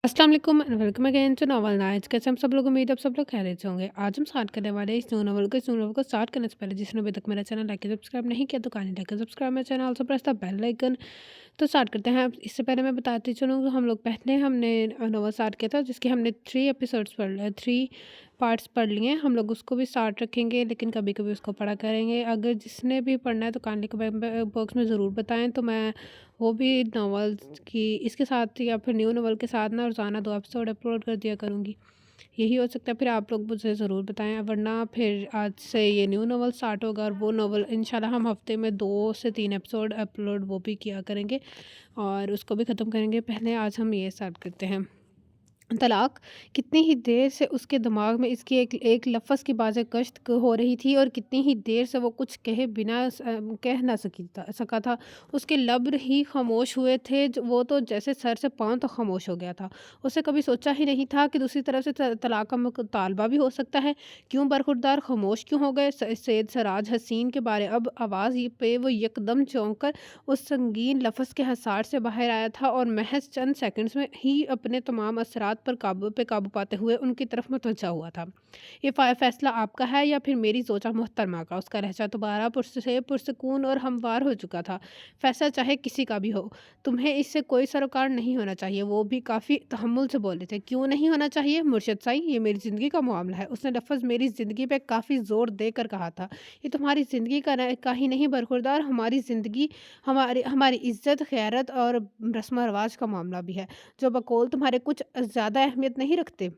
अस्सलाम वालेकुम and welcome again to novel nights. कैसे हम सब लोग, उम्मीद है आप सब लोग खैरियत से होंगे। आज हम स्टार्ट करने वाले हैं इस न्यू नॉवल को स्टार्ट करने से पहले जिसने अभी तक मेरा चैनल लाइक सब्सक्राइब नहीं किया तो काइंडली लाइक सब्सक्राइब मेरा channel, also press the bell icon. तो स्टार्ट करते हैं। अब इससे पहले मैं बताती चलूँ, हम लोग पहले हमने नॉवल स्टार्ट किया था जिसके हमने 3 एपिसोड्स पढ़ लिए, 3 पार्ट्स पढ़ लिए हैं। हम लोग उसको भी स्टार्ट रखेंगे, लेकिन कभी कभी उसको पढ़ा करेंगे। अगर जिसने भी पढ़ना है तो काइंडली कमेंट बॉक्स में ज़रूर बताएं, तो मैं वो भी नॉवेल्स की इसके साथ या फिर न्यू नॉवल के साथ ना रोज़ाना 2 एपिसोड अपलोड कर दिया करूँगी। यही हो सकता है, फिर आप लोग मुझे ज़रूर बताएं, वरना फिर आज से ये न्यू नॉवल स्टार्ट होगा और वो नॉवल इंशाल्लाह हम हफ्ते में 2 से 3 एपिसोड अपलोड वो भी किया करेंगे और उसको भी ख़त्म करेंगे। पहले आज हम ये स्टार्ट करते हैं। तलाक। कितनी ही देर से उसके दिमाग में इसकी एक एक लफ्ज़ की बाज़ें कश्त हो रही थी और कितनी ही देर से वो कुछ कहे बिना कह ना सका था। उसके लब ही खामोश हुए थे, वो तो जैसे सर से पाँव तक खामोश हो गया था। उसे कभी सोचा ही नहीं था कि दूसरी तरफ से तलाक का मुतालबा भी हो सकता है। क्यों बरखुरदार खामोश क्यों हो गए सैयद सराज हसीन के बारे? अब आवाज़ पे वो यकदम चौंक कर उस संगीन लफ्ज़ के हसार से बाहर आया था और महज चंद सेकंड्स में ही अपने तमाम असरात पर काबू पाते हुए उनकी तरफ मुतवज्जा हुआ था। ये फैसला आपका है या फिर मेरी जोजा मोहतरमा का? उसका लहजा दोबारा पुरसकून और हमवार हो चुका था। फैसला चाहे किसी का भी हो, तुम्हें इससे कोई सरोकार नहीं होना चाहिए। वो भी काफ़ी तहम्मुल से बोले थे। क्यों नहीं होना चाहिए मुर्शद साईं? ये मेरी ज़िंदगी का मामला है। उसने लफ्ज़ मेरी ज़िंदगी पे काफ़ी ज़ोर देकर कहा था। ये तुम्हारी ज़िंदगी का ही नहीं बरखुरदार, हमारी ज़िंदगी, हमारी हमारी इज़्ज़त, ग़ैरत और रस्म व का मामला भी है, जो बकौल तुम्हारे कुछ ज़्यादा अहमियत नहीं रखते।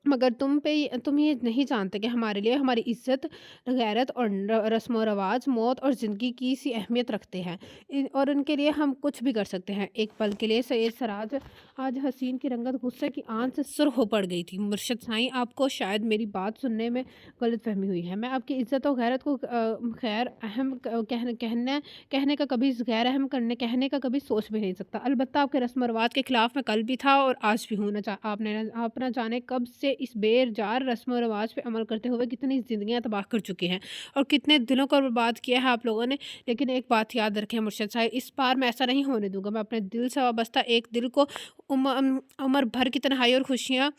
मगर तुम ये नहीं जानते कि हमारे लिए हमारी इज़्ज़त, गैरत और रस्म व रवाज मौत और ज़िंदगी की सी अहमियत रखते हैं। और उनके लिए हम कुछ भी कर सकते हैं। एक पल के लिए सैयद सराज आज हसीन की रंगत गुस्से की आंच से सुर्ख हो पड़ गई थी। मुर्शद साईं, आपको शायद मेरी बात सुनने में गलतफहमी हुई है। मैं आपकी इज़्ज़त और गैरत को खैर अहम कहने का कभी गैर अहम करने कहने का कभी सोच भी नहीं सकता। अलबत्ता आपके रस्म व रवाज के खिलाफ मैं कल भी था और आज भी हूँ। आप ना जाने कब से इस बेरजार रस्म व रवाज पे अमल करते हुए कितनी ज़िंदगियाँ तबाह कर चुके हैं और कितने दिलों को बर्बाद किया है आप लोगों ने। लेकिन एक बात याद रखें मुर्शद साहिब, इस बार मैं ऐसा नहीं होने दूंगा। मैं अपने दिल से वाबस्ता एक दिल को उम्र भर की तन्हाई और खुशियाँ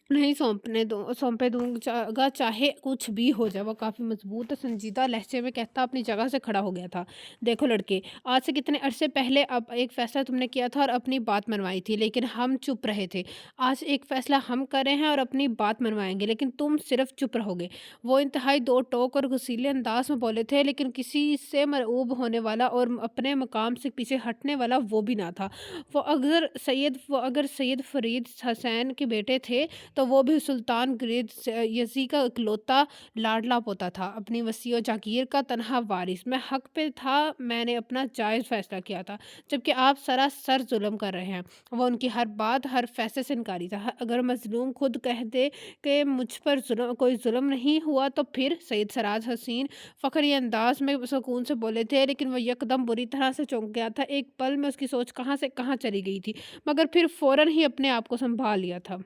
नहीं सौंपे दूँगा, चाहे कुछ भी हो जाए। वो काफ़ी मज़बूत और संजीदा लहज़े में कहता अपनी जगह से खड़ा हो गया था। देखो लड़के, आज से कितने अरसे पहले अब एक फ़ैसला तुमने किया था और अपनी बात मनवाई थी, लेकिन हम चुप रहे थे। आज एक फ़ैसला हम कर रहे हैं और अपनी बात मनवाएँगे, लेकिन तुम सिर्फ़ चुप रहोगे। वो इंतहाई दो टोक और घुसीले अंदाज़ में बोले थे, लेकिन किसी से मरऊब होने वाला और अपने मकाम से पीछे हटने वाला वो भी ना था। वो अगर सैयद फ़रीद हुसैन के बेटे थे, तो वो भी सुल्तान ग्रेड यज़ी का इकलौता लाडला पोता था, अपनी वसीयत जागीर का तनहा वारिस। मैं हक पे था, मैंने अपना जायज़ फ़ैसला किया था, जबकि आप सरासर जुल्म कर रहे हैं। वो उनकी हर बात, हर फ़ैसले से इनकारी था। अगर मज़लूम खुद कह दे कि मुझ पर कोई जुल्म नहीं हुआ, तो फिर? सैयद सराज हसीन फ़खरी अंदाज में सुकून से बोले थे, लेकिन वह यकदम बुरी तरह से चौंक गया था। एक पल में उसकी सोच कहाँ से कहाँ चली गई थी, मगर फिर फ़ौरन ही अपने आप को संभाल लिया था।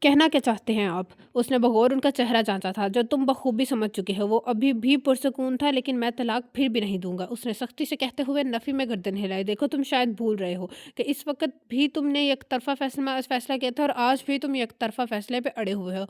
कहना क्या चाहते हैं आप? उसने बगौर उनका चेहरा जाँचा था, जो तुम बखूबी समझ चुके हो। वो अभी भी पुरसुकून था, लेकिन मैं तलाक फिर भी नहीं दूँगा, उसने सख्ती से कहते हुए नफ़ी में गर्दन हिलाई। देखो, तुम शायद भूल रहे हो कि इस वक़्त भी तुमने एकतरफ़ा फ़ैसला किया था और आज भी तुम एकतरफ़ा फ़ैसले पे अड़े हुए हो।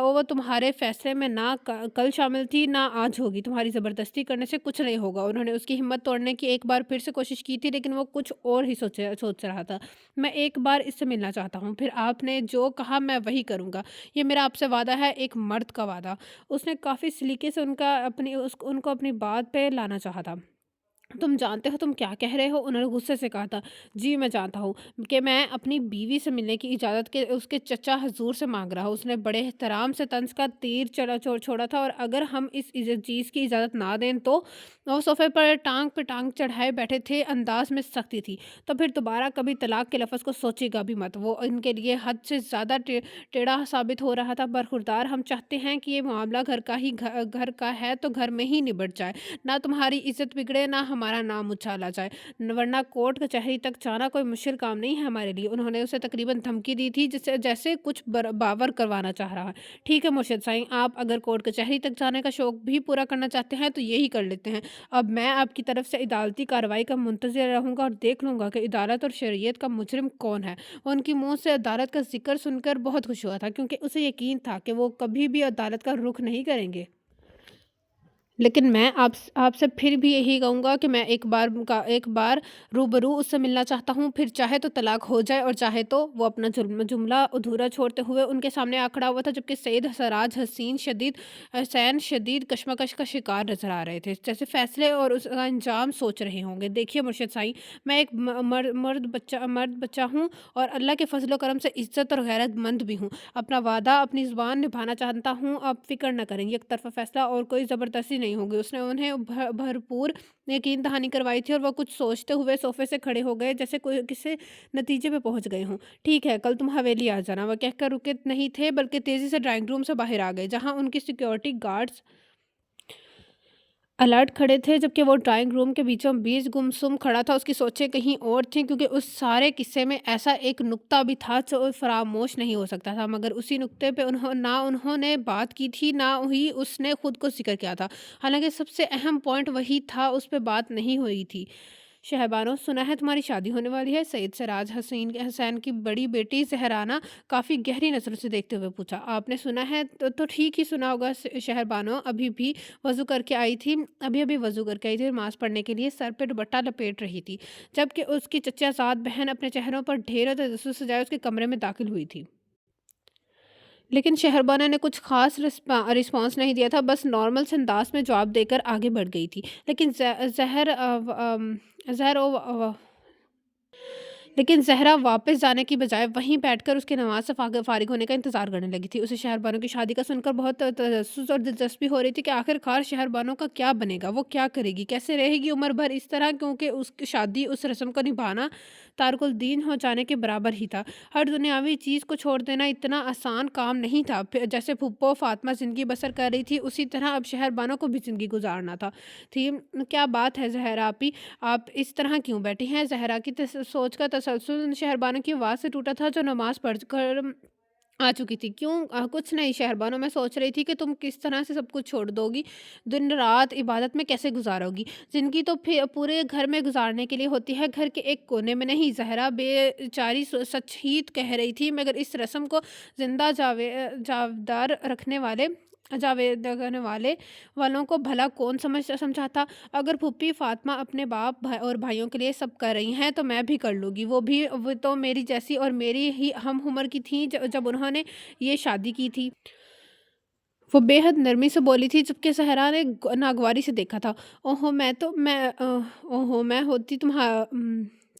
वो तुम्हारे फ़ैसले में ना कल शामिल थी, ना आज होगी। तुम्हारी ज़बरदस्ती करने से कुछ नहीं होगा। उन्होंने उसकी हिम्मत तोड़ने की एक बार फिर से कोशिश की थी, लेकिन वो कुछ और ही सोच रहा था। मैं एक बार इससे मिलना चाहता हूँ, फिर आपने जो कहा मैं वही करूँगा। ये मेरा आपसे वादा है, एक मर्द का वादा। उसने काफ़ी सलीके से उनको अपनी बात पे लाना चाहा था। तुम जानते हो तुम क्या कह रहे हो? उन्होंने गुस्से से कहा था। जी, मैं जानता हूँ कि मैं अपनी बीवी से मिलने की इजाज़त के उसके चचा हज़ूर से माँग रहा हूँ। उसने बड़े एहतराम से तंज का तीर छोड़ा था और अगर हम इस चीज़ की इजाज़त ना दें तो? वो सोफ़े पर टाँग पे टाँग चढ़ाए बैठे थे, अंदाज़ में सख्ती थी। तो फिर दोबारा कभी तलाक के लफ़्ज़ को सोचेगा भी मत। वो इनके लिए हद से ज़्यादा टेढ़ा साबित हो रहा था। बरखुरदार, हम चाहते हैं कि ये मामला घर का है तो घर में ही निबट जाए। ना तुम्हारी इज़्ज़त बिगड़े, ना हमारा नाम उछाला जाए, वरना कोर्ट कचहरी तक जाना कोई मुश्किल काम नहीं है हमारे लिए। उन्होंने उसे तकरीबन धमकी दी थी, जिससे जैसे कुछ बावर करवाना चाह रहा है। ठीक है मुर्शिद साईं, आप अगर कोर्ट कचहरी तक जाने का शौक भी पूरा करना चाहते हैं तो यही कर लेते हैं। अब मैं आपकी तरफ से अदालती कार्रवाई का मुंतज़िर रहूँगा और देख लूँगा कि अदालत और शरीयत का मुजरिम कौन है। उनकी मुँह से अदालत का ज़िक्र सुनकर बहुत खुश हुआ था, क्योंकि उसे यकीन था कि वो कभी भी अदालत का रुख नहीं करेंगे। लेकिन मैं आपसे फिर भी यही कहूँगा कि मैं एक बार रूबरू उससे मिलना चाहता हूँ, फिर चाहे तो तलाक हो जाए और चाहे तो वो अपना जुमला अधूरा छोड़ते हुए उनके सामने आ खड़ा हुआ था, जबकि सईद सराज हसैन शदीद कशमकश का शिकार नज़र आ रहे थे, जैसे फ़ैसले और उसका अंजाम सोच रहे होंगे। देखिए मुर्शिद साईं, मैं एक मर्द बच्चा हूँ और अल्लाह के फ़ज़ल व करम से इज़्ज़त और गैरतमंद भी हूँ। अपना वादा, अपनी ज़ुबान निभाना चाहता हूँ। आप फ़िक्र न करें, एक तरफ़ा फ़ैसला और कोई ज़बरदस्ती नहीं होगी। उसने उन्हें भरपूर यकीन दहानी करवाई थी और वह कुछ सोचते हुए सोफ़े से खड़े हो गए, जैसे कोई किसी नतीजे पे पहुँच गए हों। ठीक है, कल तुम हवेली आ जाना, वह कहकर रुके नहीं थे, बल्कि तेज़ी से ड्राइंग रूम से बाहर आ गए, जहाँ उनकी सिक्योरिटी गार्ड्स अलर्ट खड़े थे, जबकि वो ड्राइंग रूम के बीचों बीच गुमसुम खड़ा था। उसकी सोचें कहीं और थीं, क्योंकि उस सारे किस्से में ऐसा एक नुक्ता भी था जो फरामोश नहीं हो सकता था, मगर उसी नुक्ते पे उन्होंने बात की थी, ना ही उसने खुद को जिक्र किया था। हालांकि सबसे अहम पॉइंट वही था, उस पर बात नहीं हुई थी। शहबानो, सुना है तुम्हारी शादी होने वाली है? सईद सराज हसैन की बड़ी बेटी जहराना काफ़ी गहरी नज़रों से देखते हुए पूछा। आपने सुना है तो ठीक ही सुना होगा शहरबानो। अभी भी वज़ू करके आई थी अभी अभी वज़ू करके आई थी, नमाज़ पढ़ने के लिए सर पे दुपट्टा लपेट रही थी, जबकि उसकी चचाज़ाद बहन अपने चेहरों पर ढेरों तजस्सुस सजाए उसके कमरे में दाखिल हुई थी। लेकिन शहरबाना ने कुछ ख़ास रिस्पॉन्स नहीं दिया था, बस नॉर्मल से अंदाज़ में जवाब देकर आगे बढ़ गई थी। लेकिन ज़हर ओ लेकिन ज़हरा वापस जाने की बजाय वहीं बैठकर उसकी नमाज़ से फ़ारिग होने का इंतज़ार करने लगी थी। उसे शहरबानो की शादी का सुनकर बहुत तजस्सुस और दिलचस्पी हो रही थी कि आखिरकार शहरबानो का क्या बनेगा, वो क्या करेगी, कैसे रहेगी उम्र भर इस तरह, क्योंकि उसकी शादी उस रस्म को निभाना तारकुल दीन हो जाने के बराबर ही था। हर दुनियावी चीज़ को छोड़ देना इतना आसान काम नहीं था। जैसे फुप्पो फ़ातिमा ज़िंदगी बसर कर रही थी, उसी तरह अब शहरबानो को भी ज़िंदगी गुजारना था। क्या बात है ज़हरा आपी, आप इस तरह क्यों बैठी हैं? ज़हरा की सोच का तसलसल शहरबानो की आवाज़ से टूटा था, जो नमाज़ पढ़ कर आ चुकी थी। क्यों? कुछ नहीं शहरबानो, मैं सोच रही थी कि तुम किस तरह से सब कुछ छोड़ दोगी, दिन रात इबादत में कैसे गुजारोगी। ज़िंदगी तो फिर पूरे घर में गुजारने के लिए होती है, घर के एक कोने में नहीं। ज़हरा बेचारी सच ही कह रही थी, मगर इस रस्म को जिंदा जावदार रखने वाले जावेद करने वालों को भला कौन समझाता। अगर फूफी फातिमा अपने बाप और भाइयों के लिए सब कर रही हैं, तो मैं भी कर लूँगी। वो तो मेरी जैसी और मेरी ही हम उम्र की थी जब उन्होंने ये शादी की थी। वो बेहद नरमी से बोली थी, जबकि सहरा ने नागवारी से देखा था। ओहो, मैं होती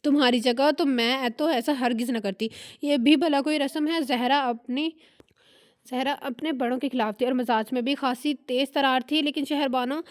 तुम्हारी जगह तो मैं तो ऐसा हरगिज़ न करती। ये भी भला कोई रस्म है? ज़हरा अपने बड़ों के खिलाफ थी और मिजाज में भी खासी तेज़ तरार थी, लेकिन शहरबानो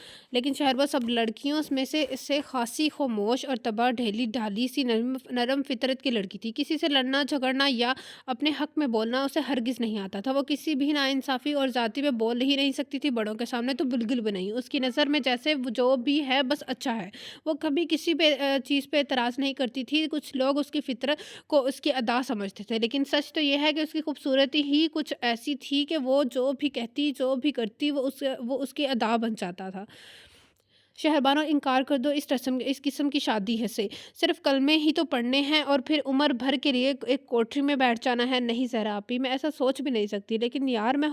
सब लड़कियों में से इससे खासी खामोश और तबाह ढेली ढाली सी नरम फितरत की लड़की थी। किसी से लड़ना झगड़ना या अपने हक में बोलना उसे हरगिज़ नहीं आता था। वो किसी भी नाइंसाफ़ी और ज़्यादती पे बोल ही नहीं सकती थी, बड़ों के सामने तो बिल्कुल भी नहीं। उसकी नज़र में जैसे जो भी है बस अच्छा है। वो कभी किसी चीज़ पे एतराज़ नहीं करती थी। कुछ लोग उसकी फितरत को उसकी अदा समझते थे, लेकिन सच तो ये है कि उसकी खूबसूरती ही कुछ ऐसी थी कि वो जो भी कहती, जो भी करती, वो उसकी अदा बन जाता था। शहरबानो, इनकार कर दो इस किस्म की शादी है से। सिर्फ कलमे ही तो पढ़ने हैं और फिर उम्र भर के लिए एक कोठरी में बैठ जाना है। नहीं ज़हरा आपी, मैं ऐसा सोच भी नहीं सकती। लेकिन यार मैं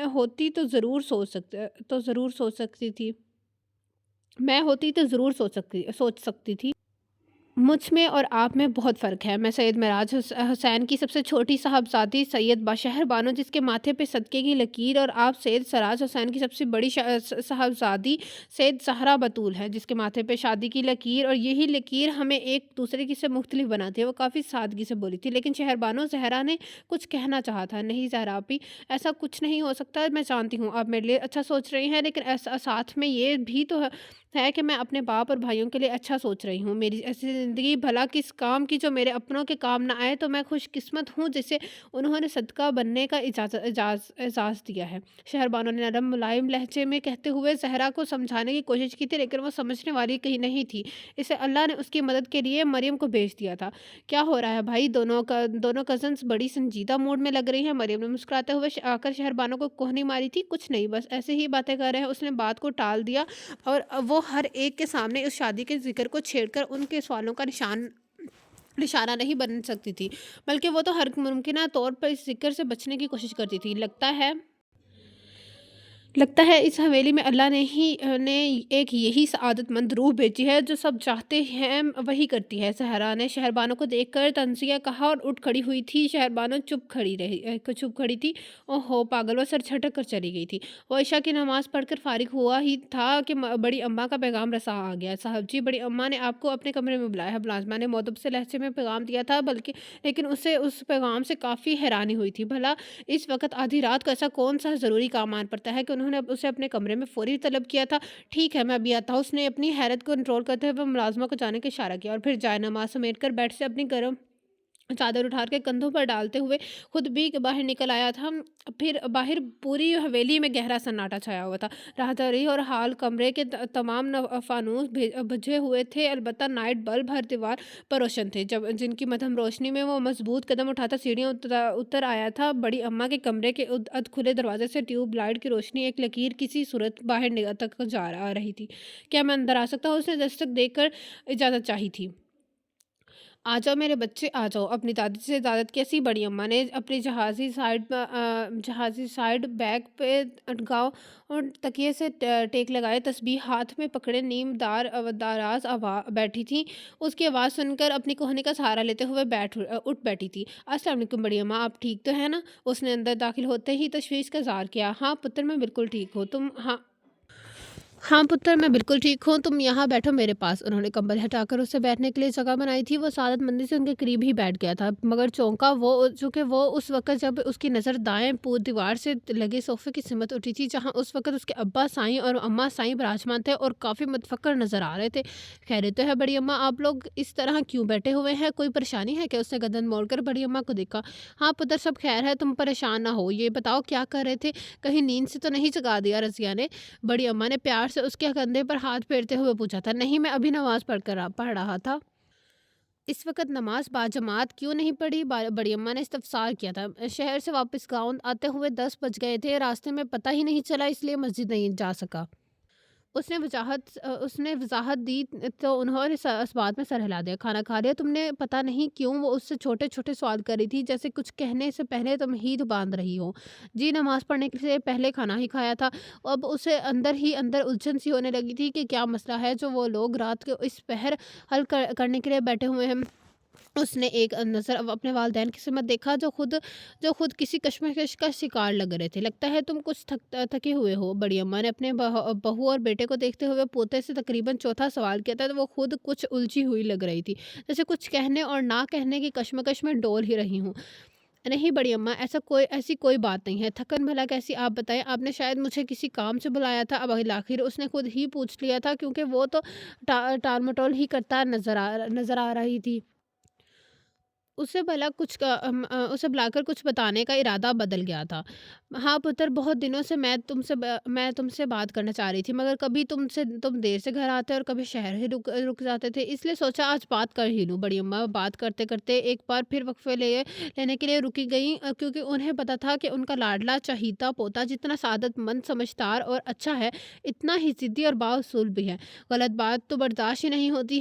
होती तो ज़रूर सोच सकती थी। मैं होती तो ज़रूर सोच सकती थी। मुझ में और आप में बहुत फ़र्क है। मैं सैयद मेराज हुसैन की सबसे छोटी साहबज़ादी सैयद बाशहर बानो, जिसके माथे पे सदक़े की लकीर, और आप सैयद सराज हुसैन की सबसे बड़ी साहबज़ादी सैयद ज़हरा बतूल है, जिसके माथे पे शादी की लकीर, और यही लकीर हमें एक दूसरे की से मुख्तलिफ बनाती है। वो काफ़ी सादगी से बोली थी, लेकिन शहरबानो, ज़हरा ने कुछ कहना चाहा था। नहीं ज़हरा आपी, ऐसा कुछ नहीं हो सकता। मैं जानती हूँ आप मेरे लिए अच्छा सोच रही हैं, लेकिन ऐसा साथ में ये भी तो है है कि मैं अपने बाप और भाइयों के लिए अच्छा सोच रही हूँ। मेरी ऐसी ज़िंदगी भला किस काम की जो मेरे अपनों के काम ना आए, तो मैं खुशकिस्मत हूँ जिसे उन्होंने सदका बनने का एजाज़ दिया है। शहरबानो ने नरम मुलायम लहजे में कहते हुए ज़हरा को समझाने की कोशिश की थी, लेकिन वो समझने वाली कहीं नहीं थी। इसे अल्लाह ने उसकी मदद के लिए मरियम को भेज दिया था। क्या हो रहा है भाई? दोनों कज़न्स बड़ी संजीदा मूड में लग रही हैं। मरियम ने मुस्कुराते हुए आकर शहरबानो को कोहनी मारी थी। कुछ नहीं, बस ऐसे ही बातें कर रहे हैं। उसने बात को टाल दिया और वो हर एक के सामने उस शादी के ज़िक्र को छेड़कर उनके सवालों का निशाना नहीं बन सकती थी, बल्कि वो तो हर मुमकिन तौर पर इस ज़िक्र से बचने की कोशिश करती थी। लगता है इस हवेली में अल्लाह ने एक यही सआदतमंद रूह भेजी है जो सब चाहते हैं वही करती है। सहरा ने शहरबानो को देखकर तंजिया कहा और उठ खड़ी हुई थी। शहरबानो चुप खड़ी थी। ओहो पागल, वो सर झटक कर चली गई थी। वो ईशा की नमाज पढ़कर फारिग हुआ ही था कि बड़ी अम्मा का पैगाम रसा आ गया। साहब जी, बड़ी अम्मा ने आपको अपने कमरे में बुलाया है। मुलाजमा ने मुअद्दब से लहजे में पैगाम दिया था, बल्कि लेकिन उसे उस पैगाम से काफ़ी हैरानी हुई थी। भला इस वक़्त आधी रात को ऐसा कौन-सा ज़रूरी काम आन पड़ता है कि उन्होंने उसे अपने कमरे में फ़ौरी तलब किया था। ठीक है, मैं अभी आता हूँ। उसने अपनी हैरत को कंट्रोल करते हुए मुलाज़िमा को जाने का इशारा किया और फिर जाए-नमाज़ समेटकर बेड से अपनी गर्म चादर उठाकर के कंधों पर डालते हुए खुद भी बाहर निकल आया था। फिर बाहर पूरी हवेली में गहरा सन्नाटा छाया हुआ था। राहदरी और हाल कमरे के तमाम फानूस बुझे हुए थे, अलबत्ता नाइट बल्ब हर दीवार पर रोशन थे, जब जिनकी मध्यम रोशनी में वो मजबूत कदम उठाता सीढ़ियाँ उतर आया था। बड़ी अम्मा के कमरे के अध खुले दरवाजे से ट्यूब लाइट की रोशनी एक लकीर किसी सूरत बाहर तक आ रही थी। क्या मैं अंदर आ सकता हूँ? उसने दस्तक देकर इजाज़त चाही थी। आ जाओ मेरे बच्चे, आ जाओ। अपनी दादी से इजाज़त की ऐसी बड़ी अम्मा ने अपनी जहाज़ी साइड बैग पे गाँव और तकिए से टेक लगाए तस्बीह हाथ में पकड़े दाराज बैठी थी। उसकी आवाज़ सुनकर अपनी कोहनी का सहारा लेते हुए उठ बैठी थी। अस्सलाम वालेकुम बड़ी अम्मा, आप ठीक तो है ना? उसने अंदर दाखिल होते ही तशवीश का इज़हार किया। हाँ पुत्र, मैं बिल्कुल ठीक हूँ। तुम? हाँ पुत्र, मैं बिल्कुल ठीक हूँ, तुम यहाँ बैठो मेरे पास। उन्होंने कंबल हटाकर उसे बैठने के लिए जगह बनाई थी। वो सादतमंदी से उनके करीब ही बैठ गया था, मगर चौंका वो, चूँकि वो उस वक़्त जब उसकी नज़र दाएँ दीवार से लगे सोफ़े की सिमत उठी थी, जहाँ उस वक़्त उसके अब्बा साईं और अम्मा साईं विराजमान थे और काफ़ी मुतफ़क्किर नज़र आ रहे थे। खैरियत तो है बड़ी अम्मा? आप लोग इस तरह क्यों बैठे हुए हैं? कोई परेशानी है क्या? उसने गर्दन मोड़कर बड़ी अम्मा को देखा। हाँ पुत्र, सब खैर है, तुम परेशान ना हो। ये बताओ क्या कर रहे थे? कहीं नींद से तो नहीं जगा दिया रज़िया ने? बड़ी अम्मा ने प्यार से उसके कंधे पर हाथ फेरते हुए पूछा था। नहीं, मैं अभी नमाज पढ़ रहा था। इस वक्त नमाज बाजमात क्यों नहीं पढ़ी? बड़ी अम्मा ने इस्तफसार किया था। शहर से वापस गाँव आते हुए 10 बज गए थे। रास्ते में पता ही नहीं चला, इसलिए मस्जिद नहीं जा सका। उसने वज़ाहत दी तो उन्होंने इस बात में सर हिला दिया। खाना खा लिया तुमने? पता नहीं क्यों वो उससे छोटे-छोटे सवाल कर रही थी, जैसे कुछ कहने से पहले तुम ही तो बाँध रही हो। जी, नमाज़ पढ़ने के से पहले खाना ही खाया था। अब उसे अंदर ही अंदर उलझन सी होने लगी थी कि क्या मसला है जो वो लोग रात के इस पहर हल करने के लिए बैठे हुए हैं। उसने एक नज़र अब अपने वालिदैन की सिमत देखा, जो खुद किसी कशमकश का शिकार लग रहे थे। लगता है तुम कुछ थके हुए हो। बड़ी अम्मा ने अपने बहू और बेटे को देखते हुए पोते से तकरीबन चौथा सवाल किया था, तो वो खुद कुछ उलझी हुई लग रही थी, जैसे कुछ कहने और ना कहने की कशमकश में डोल ही रही हूँ। नहीं बड़ी अम्मा, ऐसी कोई बात नहीं है। थकन भला कैसी, आप बताएं? आपने शायद मुझे किसी काम से बुलाया था। अब आखिर उसने खुद ही पूछ लिया था, क्योंकि वो तो टाल मटोल ही करता नजर आ रही थी। उसे बुलाकर कुछ बताने का इरादा बदल गया था। हाँ पुत्र, बहुत दिनों से मैं तुमसे बात करना चाह रही थी, मगर कभी तुम देर से घर आते और कभी शहर ही रुक जाते थे, इसलिए सोचा आज बात कर ही लूँ। बड़ी अम्मा बात करते करते एक बार फिर वक्फे लेने के लिए रुकी गई, क्योंकि उन्हें पता था कि उनका लाडला चहीता पोता जितना सादतमंद, समझदार और अच्छा है, इतना ही ज़िद्दी और बाउसूल भी है। गलत बात तो बर्दाश्त ही नहीं होती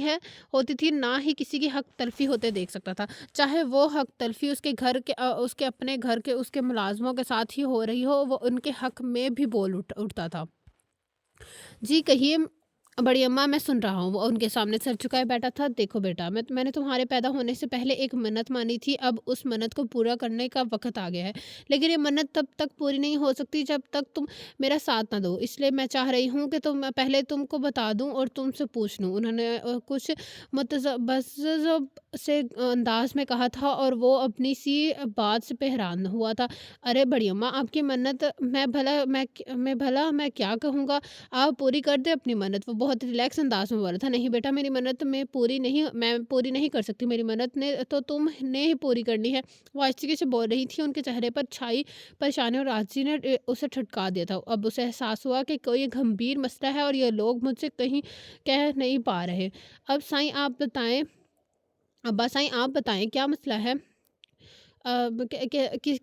थी, ना ही किसी की हक तलफी होते देख सकता था। चाहे वो हक तलफ़ी उसके अपने घर के उसके मुलाज़मों के साथ ही हो रही हो, वो उनके हक में भी बोल उठता था। जी कहिए बड़ी अम्मा, मैं सुन रहा हूँ। वो उनके सामने सर झुकाए बैठा था। देखो बेटा, मैंने तुम्हारे पैदा होने से पहले एक मन्नत मानी थी, अब उस मन्नत को पूरा करने का वक़्त आ गया है। लेकिन ये मन्नत तब तक पूरी नहीं हो सकती जब तक तुम मेरा साथ ना दो। इसलिए मैं चाह रही हूँ कि पहले तुमको बता दूँ और तुमसे पूछ लूँ। उन्होंने कुछ سے انداز میں کہا تھا اور وہ اپنی سی بات سے حیران ہوا تھا۔ ارے بڑی اماں، آپ کی منت میں کیا کہوں گا، آپ پوری کر دیں اپنی منت۔ وہ بہت ریلیکس انداز میں بولا تھا، نہیں بیٹا میری منت میں پوری نہیں کر سکتی، میری منت نے تو تم نے ہی پوری کرنی ہے۔ وہ آہستگی سے بول رہی تھی، ان کے چہرے پر چھائی پریشانی اور عاجزی نے اسے ٹھٹکا دیا تھا۔ اب اسے احساس ہوا کہ کوئی گمبھیر مسئلہ ہے اور یہ لوگ مجھ سے کہیں کہہ نہیں پا رہے۔ ابا سائیں آپ بتائیں کیا مسئلہ ہے؟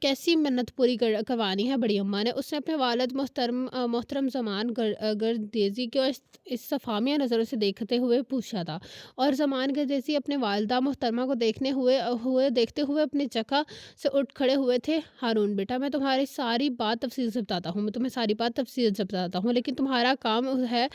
کیسی منت پوری کروانی ہے بڑی اماں نے؟ اس نے اپنے والد محترم زمان گردیزی کو استفہامیہ نظروں سے دیکھتے ہوئے پوچھا تھا، اور زمان گردیزی اپنے والدہ محترمہ کو دیکھتے ہوئے اپنی جگہ سے اٹھ کھڑے ہوئے تھے۔ ہارون بیٹا، میں تمہیں ساری بات تفصیل سے بتاتا ہوں، لیکن تمہارا کام ہے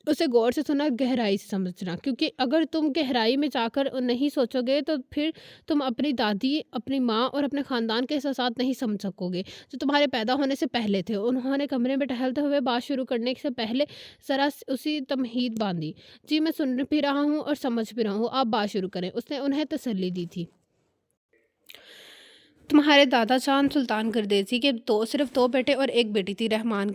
اسے غور سے سننا، گہرائی سے سمجھنا، کیونکہ اگر تم گہرائی میں جا کر نہیں سوچو گے تو پھر تم اپنی دادی، اپنی ماں اور اپنے خاندان کے احساسات نہیں سمجھ سکو گے جو تمہارے پیدا ہونے سے پہلے تھے۔ انہوں نے کمرے میں ٹہلتے ہوئے بات شروع کرنے سے پہلے ذرا اسی تمہید باندھی۔ جی میں سن بھی رہا ہوں اور سمجھ بھی رہا ہوں، آپ بات شروع کریں، اس نے انہیں تسلی دی تھی۔ تمہارے دادا جان سلطان گردیزی کے صرف دو بیٹے اور ایک بیٹی تھی، رحمان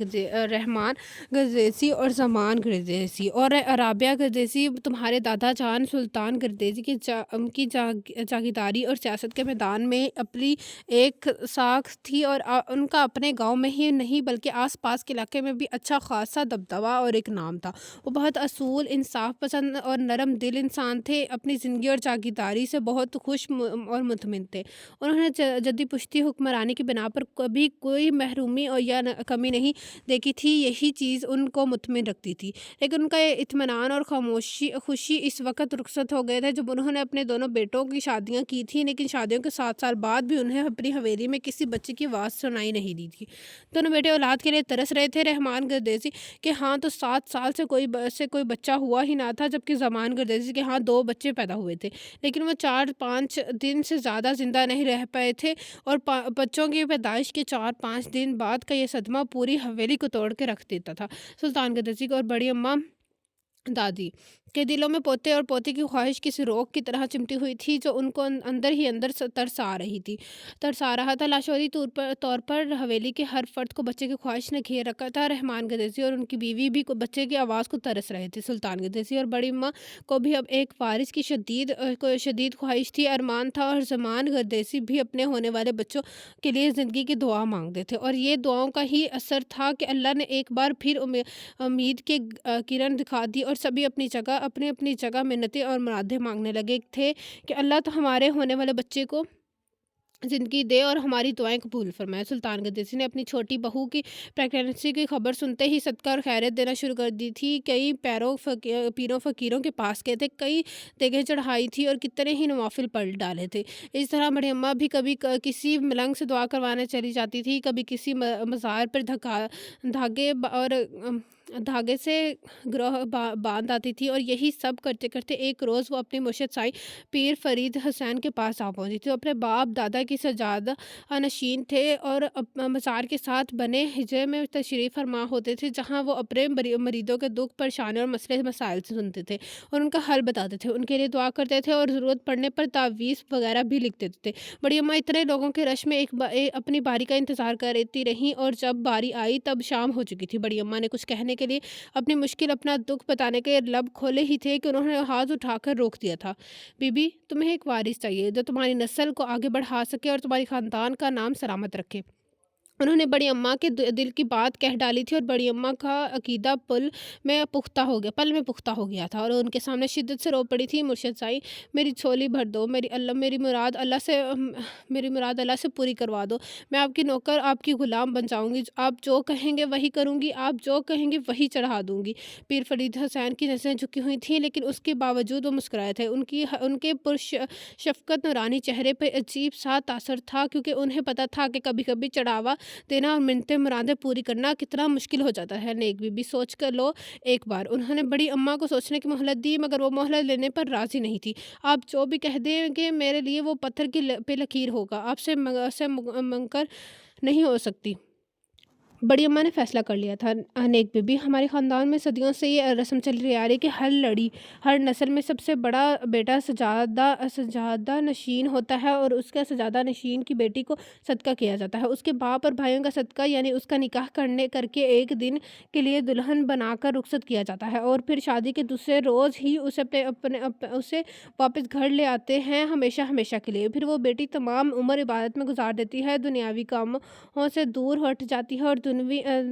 گردیزی اور زمان گردیزی، اور رابعہ گردیزی تمہارے دادا جان سلطان گردیزی کی جاگیرداری اور سیاست کے میدان میں اپنی ایک ساکھ تھی، اور ان کا اپنے گاؤں میں ہی نہیں بلکہ آس پاس کے علاقے میں بھی اچھا خاصا دبدبہ اور ایک نام تھا۔ وہ بہت اصول، انصاف پسند اور نرم دل انسان تھے، اپنی زندگی اور جاگیرداری سے بہت خوش اور مطمئن تھے۔ انہوں نے جدی پشتی حکمرانی کی بنا پر کبھی کوئی محرومی یا کمی نہیں دیکھی تھی، یہی چیز ان کو مطمئن رکھتی تھی۔ لیکن ان کا اطمینان اور خوشی اس وقت رخصت ہو گئے تھے جب انہوں نے اپنے دونوں بیٹوں کی شادیاں کی تھیں، لیکن شادیوں کے 7 سال بعد بھی انہیں اپنی حویلی میں کسی بچے کی آواز سنائی نہیں دی تھی۔ دونوں بیٹے اولاد کے لیے ترس رہے تھے، رحمان گردیزی کے ہاں تو 7 سال سے کوئی بچہ ہوا ہی نہ تھا، جبکہ زمان گردیزی کے ہاں 2 بچے پیدا ہوئے تھے، لیکن وہ 4-5 دن سے زیادہ زندہ نہیں رہ پائے تھے، اور بچوں کی پیدائش کے 4-5 دن بعد کا یہ صدمہ پوری حویلی کو توڑ کے رکھ دیتا تھا۔ سلطان گردیزی اور بڑی اماں دادی کے دلوں میں پوتے اور پوتی کی خواہش کسی روگ کی طرح چمٹی ہوئی تھی جو ان کو اندر ہی اندر ترس آ رہا تھا۔ لاشعوری طور پر حویلی کے ہر فرد کو بچے کی خواہش نے گھیر رکھا تھا۔ رحمان گردیزی اور ان کی بیوی بھی بچے کی آواز کو ترس رہے تھے۔ سلطان گردیزی اور بڑی اماں کو بھی اب ایک وارث کی شدید خواہش تھی، ارمان تھا، اور زمان گردیزی بھی اپنے ہونے والے بچوں کے لیے زندگی کی دعا مانگتے تھے، اور یہ دعاؤں کا ہی اثر تھا کہ اللہ نے ایک بار پھر امید کے کرن دکھا دی، اور سبھی اپنی جگہ منتیں اور مرادیں مانگنے لگے تھے کہ اللہ تو ہمارے ہونے والے بچے کو زندگی دے اور ہماری دعائیں قبول فرمائے۔ سلطان گردیزی نے اپنی چھوٹی بہو کی پریگننسی کی خبر سنتے ہی صدقہ اور خیرات دینا شروع کر دی تھی۔ کئی پیروں فقیروں کے پاس گئے تھے، کئی دیگیں چڑھائی تھی اور کتنے ہی نوافل پڑھ ڈالے تھے۔ اس طرح بڑی اماں بھی کبھی کسی ملنگ سے دعا کروانے چلی جاتی تھی، کبھی کسی مزار پر دھاگے سے گروہ باندھ آتی تھی، اور یہی سب کرتے کرتے ایک روز وہ اپنی مرشد سائیں پیر فرید حسین کے پاس آ پہنچی تھی۔ وہ اپنے باپ دادا کی سجادہ نشین تھے اور مزار کے ساتھ بنے حجرے میں تشریف فرما ہوتے تھے، جہاں وہ اپنے مریدوں کے دکھ پریشانی اور مسائل سے سنتے تھے اور ان کا حل بتاتے تھے، ان کے لیے دعا کرتے تھے اور ضرورت پڑنے پر تعویذ وغیرہ بھی لکھ دیتے تھے۔ بڑی اماں اتنے لوگوں کے رش میں اپنی باری کا انتظار کرتی رہیں، اور جب باری آئی تب شام ہو چکی تھی۔ بڑی اماں نے کچھ کہنے کے لیے اپنی مشکل، اپنا دکھ بتانے کے لب کھولے ہی تھے کہ انہوں نے ہاتھ اٹھا کر روک دیا تھا۔ بی بی، تمہیں ایک وارث چاہیے جو تمہاری نسل کو آگے بڑھا سکے اور تمہاری خاندان کا نام سلامت رکھے۔ انہوں نے بڑی اماں کے دل کی بات کہہ ڈالی تھی، اور بڑی اماں کا عقیدہ پل میں پختہ ہو گیا تھا، اور ان کے سامنے شدت سے رو پڑی تھی۔ مرشد سائیں، میری جھولی بھر دو، میری مراد اللہ سے پوری کروا دو۔ میں آپ کی نوکر، آپ کی غلام بن جاؤں گی، آپ جو کہیں گے وہی کروں گی، آپ جو کہیں گے وہی چڑھا دوں گی۔ پیر فرید حسین کی نظریں جھکی ہوئی تھیں، لیکن اس کے باوجود وہ مسکرائے تھے۔ ان کے پرشفقت نورانی چہرے پہ عجیب سا تاثر تھا، کیونکہ انہیں پتہ تھا کہ کبھی کبھی چڑھاوا دینا اور منتیں مرادیں پوری کرنا کتنا مشکل ہو جاتا ہے۔ نیک بی بی، سوچ کر لو ایک بار۔ انہوں نے بڑی اماں کو سوچنے کی مہلت دی، مگر وہ مہلت لینے پر راضی نہیں تھی۔ آپ جو بھی کہہ دیں گے میرے لیے وہ پتھر پہ لکیر ہوگا، آپ سے منکر نہیں ہو سکتی۔ बड़ी अम्मा ने फैसला कर लिया था। नेक बीबी, हमारे ख़ानदान में सदियों से ये रस्म चली आ रही है कि हर नस्ल में सबसे बड़ा बेटा सजादा नशीन होता है और उसका सजादा नशीन की बेटी को सदका किया जाता है। उसके बाप और भाइयों का सदका यानी उसका निकाह करने करके एक दिन के लिए दुल्हन बनाकर रुखसत किया जाता है और फिर शादी के दूसरे रोज़ ही उसे वापस घर ले आते हैं, हमेशा हमेशा के लिए। फिर वो बेटी तमाम उम्र इबादत में गुजार देती है, दुनियावी कामों से दूर हट जाती है और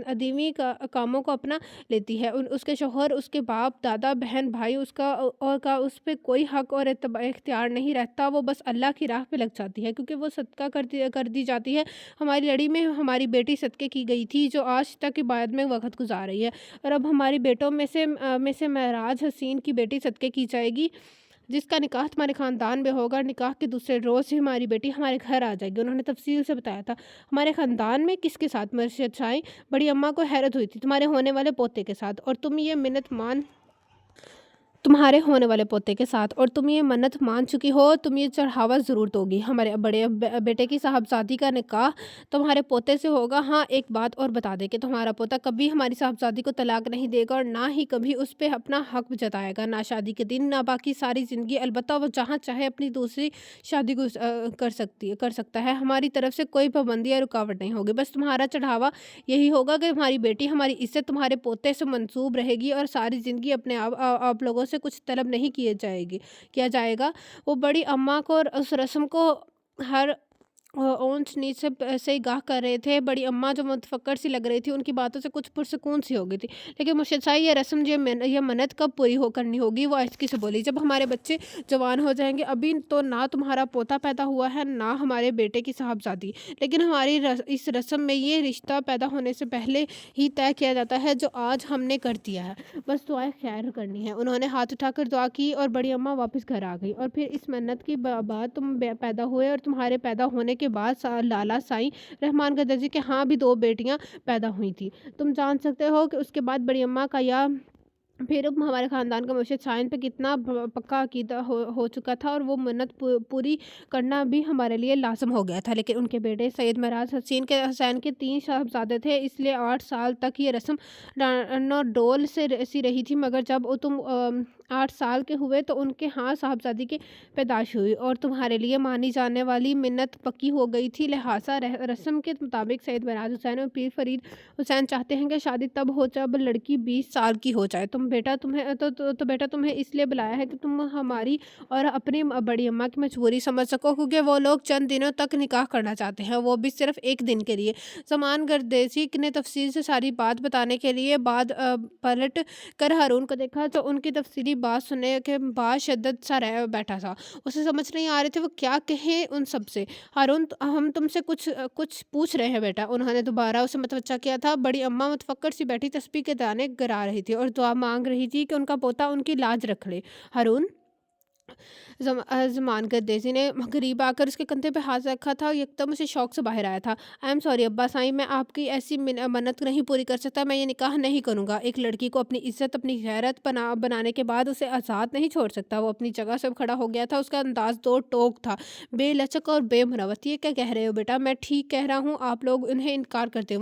अदीमी कामों को अपना लेती है। उसके शौहर, उसके बाप, दादा, बहन, भाई, उसका और का उस पे कोई हक और इख्तियार नहीं रहता। वो बस अल्लाह की राह पे लग जाती है, क्योंकि वो सदका कर दी जाती है। हमारी लड़ी में हमारी बेटी सदके की गई थी, जो आज तक इबादत में वक़्त गुजार रही है, और अब हमारी बेटों में से महराज हसीन की बेटी सदके की जाएगी, जिसका निकाह तुम्हारे ख़ानदान में होगा। निकाह के दूसरे रोज़ ही हमारी बेटी हमारे घर आ जाएगी। उन्होंने तफ़सील से बताया था। हमारे ख़ानदान में किसके साथ मर्शिद आई? बड़ी अम्मा को हैरत हुई थी। तुम्हारे होने वाले पोते के साथ, और तुम ये मिन्नत मान तुम्हारे होने वाले पोते के साथ, और तुम ये मन्नत मान चुकी हो, तुम ये चढ़ावा ज़रूर दोगी। हमारे बेटे की साहबजादी का निकाह तुम्हारे पोते से होगा। हाँ, एक बात और बता दे कि तुम्हारा पोता कभी हमारी साहबजादी को तलाक नहीं देगा और ना ही कभी उस पे अपना हक जताएगा, ना शादी के दिन, ना बाकी सारी ज़िंदगी। अलबत्ता वो जहाँ चाहे अपनी दूसरी शादी कर सकता है। हमारी तरफ से कोई पाबंदी या रुकावट नहीं होगी। बस तुम्हारा चढ़ावा यही होगा कि हमारी बेटी, हमारी इज़्ज़त तुम्हारे पोते से मंसूब रहेगी और सारी ज़िंदगी अपने आप लोगों से कुछ तलब नहीं किया जाएगा। वो बड़ी अम्मा को और उस रस्म को हर ऊँच नीच से ही गाह कर रहे थे। बड़ी अम्मा जो मुतफक्कर सी लग रही थी, उनकी बातों से कुछ पुरसकून सी हो गई थी। लेकिन मुर्शिद साहब, ये रस्म, ये मन्नत कब पूरी करनी होगी? वो आहिस्ती से बोली, जब हमारे बच्चे जवान हो जाएंगे। अभी तो ना तुम्हारा पोता पैदा हुआ है, ना हमारे बेटे की साहबजादी, लेकिन इस रस्म में ये रिश्ता पैदा होने से पहले ही तय किया जाता है, जो आज हमने कर दिया है। बस दुआए खैर करनी है। उन्होंने हाथ उठाकर दुआ की और बड़ी अम्मा वापस घर आ गई। और फिर इस मन्नत की बाद तुम पैदा हुए, और तुम्हारे पैदा होने के बाद लाला साईं रहमान गदरजी के यहाँ भी 2 बेटियां पैदा हुई थी। तुम जान सकते हो कि उसके बाद बड़ी अम्मा का या फिर अब हमारे ख़ानदान का मुर्शिद शाइन पे कितना पक्का अकीदा हो चुका था, और वो मन्नत पूरी करना भी हमारे लिए लाजम हो गया था। लेकिन उनके बेटे सैयद महराज हुसैन के 3 साहबजादे थे, इसलिए 8 साल तक ये रस्म डोल से सी रही थी। मगर जब तुम 8 साल के हुए तो उनके यहाँ साहबजादी की पैदाइश हुई और तुम्हारे लिए मानी जाने वाली मिन्नत पक्की हो गई थी। लिहाजा रस्म के मुताबिक सैयद महराज हुसैन और पीर फरीद हुसैन चाहते हैं कि शादी तब हो जब लड़की 20 साल की हो जाए। बेटा तुम्हें इसलिए बुलाया है कि तुम हमारी और अपनी बड़ी अम्मा की मजबूरी समझ सको, क्योंकि वो लोग चंद दिनों तक निकाह करना चाहते हैं, वो भी सिर्फ एक दिन के लिए। समान गर्देसी ने तफसील से सारी बात बताने के लिए बाद पलट कर हारून को देखा, तो उनकी तफसीली बात सुनने के बाद शिद्दत सा रह बैठा था। उसे समझ नहीं आ रहे थे वो क्या कहे उन सब से। हारून, हम तुमसे कुछ पूछ रहे हैं बेटा। उन्होंने दोबारा उसे मतवज्जा किया था। बड़ी अम्मा मुतफक्कर सी बैठी तस्बीह के दाने गिरा रही थी और दुआ मांग रही थी कि उनका पोता उनकी लाज रख ले। हारून, ज़मान गर्देज़ी ने करीब आकर उसके कंधे पे हाथ रखा था और एकदम उसे शौक से बाहर आया था। आई एम सॉरी अब्बा साईं, मैं आपकी ऐसी मन्नत नहीं पूरी कर सकता। मैं ये निकाह नहीं करूँगा। एक लड़की को अपनी इज़्ज़त, अपनी गैरत बनाने के बाद उसे आज़ाद नहीं छोड़ सकता। वो अपनी जगह से खड़ा हो गया था। उसका अंदाज़ दो टोक था, बेलचक और बेमुरवत। ये क्या कह रहे हो बेटा? मैं ठीक कह रहा हूँ, आप लोग उन्हें इनकार करते हैं।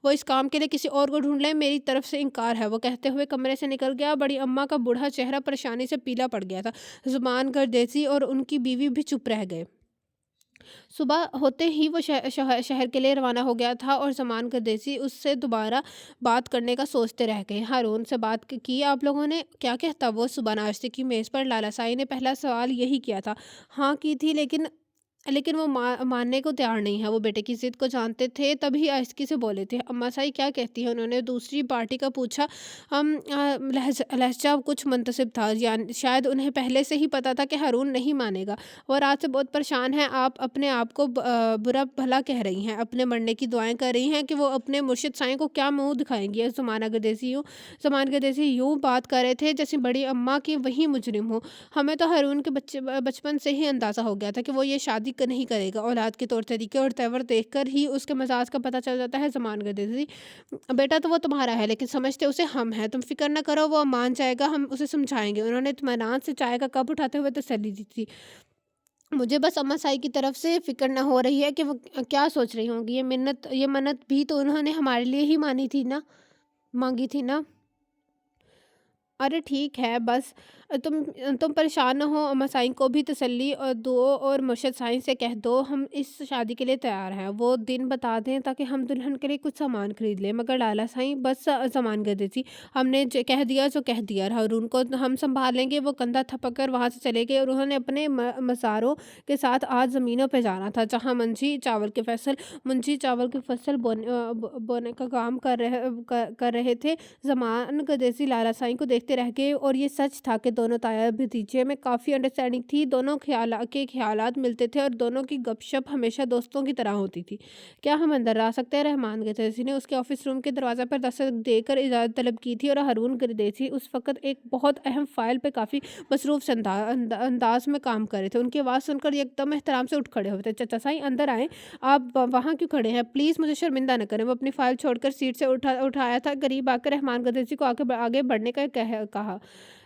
वो इस काम के लिए किसी और को ढूँढ लें, मेरी तरफ से इनकार है। वो कहते हुए कमरे से निकल गया। बड़ी अम्मा का बूढ़ा चेहरा परेशानी से पीला पड़ गया था। ज़ुबान गर्देसी और उनकी बीवी भी चुप रह गए। सुबह होते ही वो शहर के लिए रवाना हो गया था और ज़मान गर्देसी उससे दोबारा बात करने का सोचते रह गए। हारून से बात की आप लोगों ने? क्या कहता वो? सुबह नाश्ते की मेज़ पर लाला साईं ने पहला सवाल यही किया था। हाँ की थी, लेकिन वो मानने को तैयार नहीं है। वो बेटे की ज़िद को जानते थे, तभी आहिस्ती से बोले थे। अम्मा साई क्या कहती है? उन्होंने दूसरी पार्टी का पूछा। लहजा कुछ मुंतसिब था, यानी शायद उन्हें पहले से ही पता था कि हारून नहीं मानेगा। वो रात से बहुत परेशान है। आप अपने आप को बुरा भला कह रही हैं, अपने मरने की दुआएं कर रही हैं कि वो अपने मुर्शिद साईं को क्या मुंह दिखाएंगी। ज़मान गर्देसी यूँ बात कर रहे थे जैसे बड़ी अम्मा की वही मुजरिम हो। हमें तो हारून के बचपन से ही अंदाज़ा हो गया था कि वो ये शादी नहीं करेगा। औलाद के तौर तरीके और तेवर देखकर ही उसके मिजाज का पता चल जाता है। ज़मान गर्देसी, बेटा तो वो तुम्हारा है, लेकिन समझते उसे हम हैं। तुम फिक्र न करो, वो मान जाएगा, हम उसे समझाएंगे। उन्होंने इत्मीनान से चाय का कप उठाते हुए तसल्ली दी थी। مجھے بس اماں سائی کی طرف سے فکر نہ ہو رہی ہے کہ وہ کیا سوچ رہی ہوں گی۔ یہ منت بھی تو انہوں نے ہمارے لیے ہی مانگی تھی نا۔ ارے ٹھیک ہے بس تم پریشان نہ ہو، اماں سائیں کو بھی تسلی اور دو، اور مرشد سائیں سے کہہ دو ہم اس شادی کے لیے تیار ہیں، وہ دن بتا دیں تاکہ ہم دلہن کے لیے کچھ سامان خرید لیں۔ مگر لالا سائیں بس سامان گدے تھی، ہم نے کہہ دیا جو کہہ دیا، ہارون کو ہم سنبھال لیں گے۔ وہ کندھا تھپک کر وہاں سے چلے گئے اور انہوں نے اپنے مساروں کے ساتھ آج زمینوں پہ جانا تھا جہاں منشی چاول کی فصل بونے کا کام کر رہے تھے۔ زمان گدیسی لالا سائیں کو دیکھتے رہ گئے، اور یہ سچ تھا کہ دونوں تایا بھتیجے میں کافی انڈرسٹینڈنگ تھی، دونوں کے خیالات ملتے تھے اور دونوں کی گپ شپ ہمیشہ دوستوں کی طرح ہوتی تھی۔ کیا ہم اندر آ سکتے ہیں؟ رحمان گدیسی نے اس کے آفس روم کے دروازے پر دستک دے کر اجازت طلب کی تھی، اور ہارون گدیسی اس وقت ایک بہت اہم فائل پہ کافی مصروف انداز میں کام کر رہے تھے۔ ان کی آواز سن کر یکدم احترام سے اٹھ کھڑے ہوئے تھے۔ چچا سائیں اندر آئیں، آپ وہاں کیوں کھڑے ہیں؟ پلیز مجھے شرمندہ نہ کریں۔ وہ اپنی فائل چھوڑ کر سیٹ سے اٹھایا تھا، قریب آ کر رحمان گدیسی کو آگے بڑھنے کا کہا۔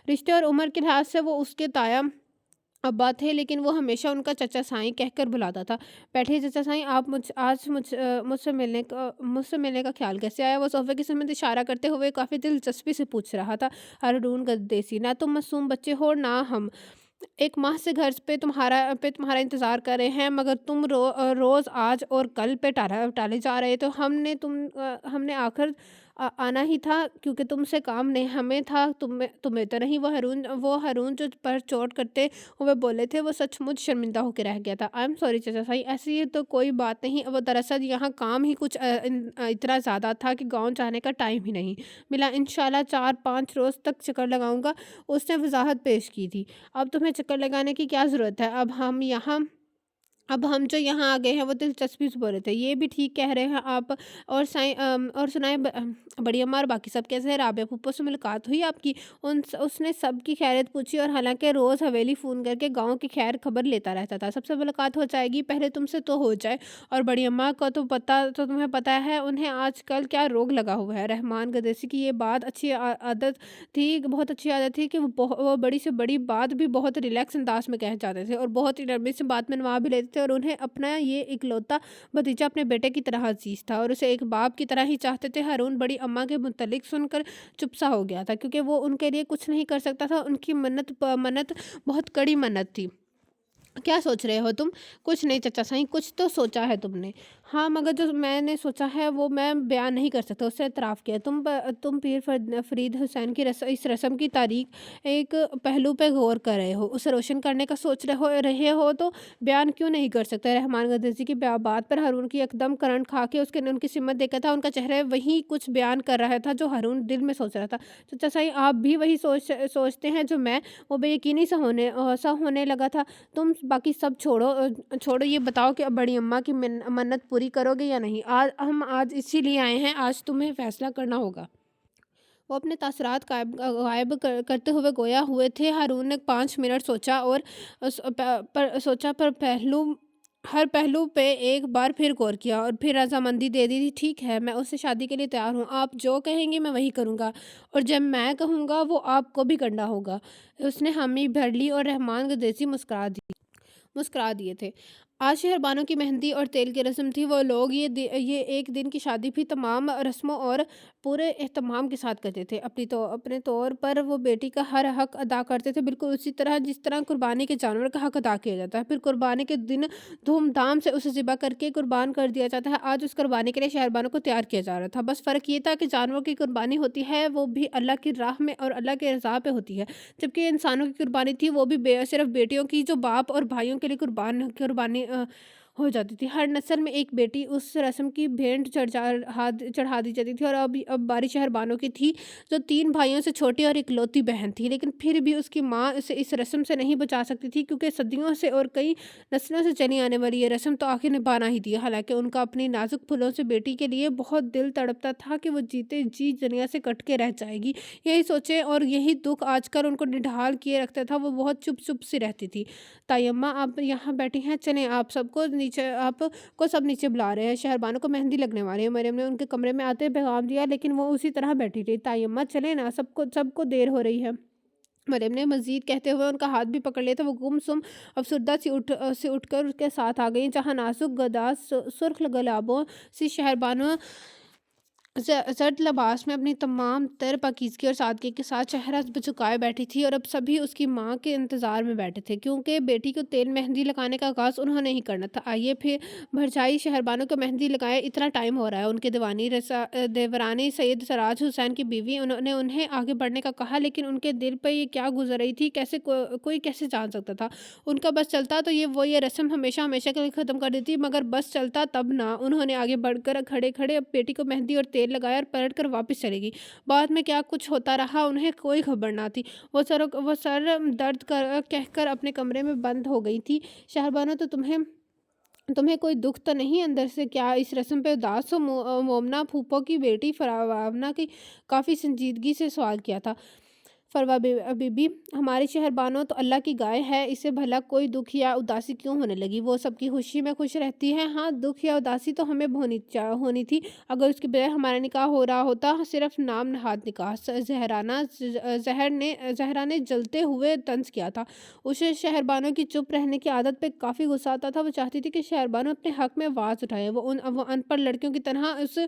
رشتے اور عمر کے لحاظ سے وہ اس کے تایا ابا تھے، لیکن وہ ہمیشہ ان کا چچا سائیں کہہ کر بلاتا تھا۔ بیٹھیے چچا سائیں، آپ آج مجھ سے ملنے کا خیال کیسے آیا؟ وہ صوفے کی سمت اشارہ کرتے ہوئے کافی دلچسپی سے پوچھ رہا تھا۔ ہارون گدیسی: نہ تم معصوم بچے ہو نہ ہم، 1 ماہ سے گھر پہ تمہارا انتظار کر رہے ہیں، مگر تم روز آج اور کل پہ ٹالے جا رہے تو ہم نے آخر آنا ہی تھا، کیونکہ تم سے کام نہیں ہمیں تھا، تمہیں تو نہیں۔ وہ ہارون جو پر چوٹ کرتے ہوئے بولے تھے، وہ سچ مچ شرمندہ ہو کے رہ گیا تھا۔ آئی ایم سوری چچا سائیں، ایسی تو کوئی بات نہیں، وہ دراصل یہاں کام ہی کچھ اتنا زیادہ تھا کہ گاؤں جانے کا ٹائم ہی نہیں ملا۔ انشاءاللہ 4-5 روز تک چکر لگاؤں گا، اس نے وضاحت پیش کی تھی۔ اب تمہیں چکر لگانے کی کیا ضرورت ہے؟ اب ہم جو یہاں آ گئے ہیں وہ دلچسپی سے بولے تھے۔ یہ بھی ٹھیک کہہ رہے ہیں آپ، اور سنائیں بڑی اماں اور باقی سب کیسے ہیں؟ رابعہ پھپھو سے ملاقات ہوئی آپ کی؟ اس نے سب کی خیریت پوچھی، اور حالانکہ روز حویلی فون کر کے گاؤں کی خیر خبر لیتا رہتا تھا۔ سب سے ملاقات ہو جائے گی، پہلے تم سے تو ہو جائے۔ اور بڑی اماں کو تو تمہیں پتہ ہے انہیں آج کل کیا روگ لگا ہوا ہے۔ رحمان گدیسی کی یہ بہت اچھی عادت تھی کہ وہ بڑی سے بڑی بات بھی بہت ریلیکس انداز میں کہہ جاتے تھے، اور بہت ہی نرمی سے بات میں نوا بھی لیتے تھے، اور انہیں اپنا یہ اکلوتا بھتیجا اپنے بیٹے کی طرح عزیز تھا، اور اسے ایک باپ کی طرح ہی چاہتے تھے۔ ہارون بڑی اماں کے متعلق سن کر چپ سا ہو گیا تھا، کیونکہ وہ ان کے لیے کچھ نہیں کر سکتا تھا۔ ان کی منت بہت کڑی منت تھی۔ کیا سوچ رہے ہو تم؟ کچھ نہیں چچا سائیں، کچھ تو سوچا ہے تم نے؟ ہاں، مگر جو میں نے سوچا ہے وہ میں بیان نہیں کر سکتا، اس سے اعتراف کیا۔ تم پیر فرید حسین کی اس رسم کی تاریخ ایک پہلو پہ غور کر رہے ہو، اسے روشن کرنے کا سوچ رہے ہو تو بیان کیوں نہیں کر سکتے؟ رحمان گدیسی کی بات پر ہارون کی یکدم کرنٹ کھا کے ان کی سمت دیکھا تھا، ان کا چہرہ وہی کچھ بیان کر رہا تھا جو ہارون دل میں سوچ رہا تھا۔ چچا سائیں، آپ بھی وہی سوچتے ہیں جو میں؟ وہ بے یقینی سا ہونے لگا تھا۔ تم باقی سب چھوڑو، یہ بتاؤ کہ اب بڑی اماں کی منت پوری کرو گے یا نہیں؟ ہم آج اسی لیے آئے ہیں، آج تمہیں فیصلہ کرنا ہوگا۔ وہ اپنے تاثرات غائب کرتے ہوئے گویا ہوئے تھے۔ ہارون نے 5 منٹ سوچا پر ہر پہلو پہ ایک بار پھر غور کیا، اور پھر رضامندی دے دی۔ ٹھیک ہے، میں اس سے شادی کے لیے تیار ہوں، آپ جو کہیں گے میں وہی کروں گا، اور جب میں کہوں گا وہ آپ کو بھی کرنا ہوگا۔ اس نے حامی بھر لی، اور رحمان گدیسی مسکرا دیے تھے۔ آج شہربانوں کی مہندی اور تیل کی رسم تھی۔ وہ لوگ یہ ایک دن کی شادی بھی تمام رسموں اور پورے اہتمام کے ساتھ کرتے تھے۔ اپنے طور پر وہ بیٹی کا ہر حق ادا کرتے تھے، بالکل اسی طرح جس طرح قربانی کے جانور کا حق ادا کیا جاتا ہے۔ پھر قربانی کے دن دھوم دھام سے اسے ذبح کر کے قربان کر دیا جاتا ہے۔ آج اس قربانی کے لیے شہربانوں کو تیار کیا جا رہا تھا، بس فرق یہ تھا کہ جانوروں کی قربانی ہوتی ہے وہ بھی اللہ کی راہ میں اور اللہ کے رضا پہ ہوتی ہے، جبکہ انسانوں کی قربانی تھی وہ بھی صرف بیٹیوں کی، جو باپ اور بھائیوں کے لیے قربانی ہو جاتی تھی۔ ہر نسل میں ایک بیٹی اس رسم کی بھینٹ چڑھا دی جاتی تھی، اور اب باری شہربانوں کی تھی، جو 3 بھائیوں سے چھوٹی اور اکلوتی بہن تھی، لیکن پھر بھی اس کی ماں اسے اس رسم سے نہیں بچا سکتی تھی، کیونکہ صدیوں سے اور کئی نسلوں سے چلی آنے والی یہ رسم تو آخر نبھانا ہی تھی۔ حالانکہ ان کا اپنی نازک پھولوں سے بیٹی کے لیے بہت دل تڑپتا تھا کہ وہ جیتے جی دنیا سے کٹ کے رہ جائے گی، یہی سوچیں اور یہی دکھ آج کل ان کو نڈھال کیے رکھتا تھا۔ وہ بہت چپ سی رہتی تھی۔ تائیمہ آپ یہاں بیٹھی ہیں، چلیں آپ کو سب نیچے بلا رہے ہیں، شہربانوں کو مہندی لگنے والی ہے۔ مریم نے ان کے کمرے میں آتے پیغام دیا، لیکن وہ اسی طرح بیٹھی رہی۔ تائیمہ چلیں نا، سب کو دیر ہو رہی ہے۔ मरियम ने मज़ीद कहते हुए उनका हाथ भी पकड़ लिया था। वो गुमसुम अफसरदा सी उठकर उसके साथ आ गई, जहाँ नाज़ुक गदास सुर्ख गुलाबों सी शहरबानो ज़र्द लिबास में अपनी तमाम तर पाकीज़गी और सादगी के साथ चेहरा झुकाए बैठी थी, और अब सभी उसकी माँ के इंतज़ार में बैठे थे, क्योंकि बेटी को तेल मेहंदी लगाने का आगाज़ उन्होंने ही करना था। आइए फिर भरजाई शहरबानो को मेहंदी लगाए, इतना टाइम हो रहा है। उनके देवरानी सैयद सराज हुसैन की बीवी उन्होंने उन्हें आगे बढ़ने का कहा, लेकिन उनके दिल पर ये क्या गुजर रही थी, कैसे कोई कैसे जान सकता था। उनका बस चलता तो ये रस्म हमेशा हमेशा के लिए ख़त्म कर देती, मगर बस चलता तब ना। उन्होंने आगे बढ़कर खड़े खड़े अब बेटी को मेहंदी और तेल लगाया और पलट कर वापस चली गई। बाद में क्या कुछ होता रहा उन्हें कोई खबर ना थी। वो सर दर्द कर कहकर अपने कमरे में बंद हो गई थी। शहरबानो, तो तुम्हें तुम्हें कोई दुख तो नहीं अंदर से? क्या इस रस्म पे उदास हो? मोमना फूफो की बेटी फरावाना की काफ़ी संजीदगी से सवाल किया था। फरवा बीबी, हमारी शहरबानो तो अल्लाह की गाय है, इसे भला कोई दुख या उदासी क्यों होने लगी? वो सबकी खुशी में खुश रहती है। हाँ, दुख या उदासी तो हमें होनी थी, अगर उसके बजाय हमारा निकाह हो रहा होता, सिर्फ नाम नहाद निकाह। जहरा ने जलते हुए तंज किया था। उसे शहरबानो की चुप रहने की आदत पे काफ़ी गुस्सा आता था। वो चाहती थी कि शहरबानो अपने हक में आवाज़ उठाए, वो अनपढ़ लड़कियों की तरह उस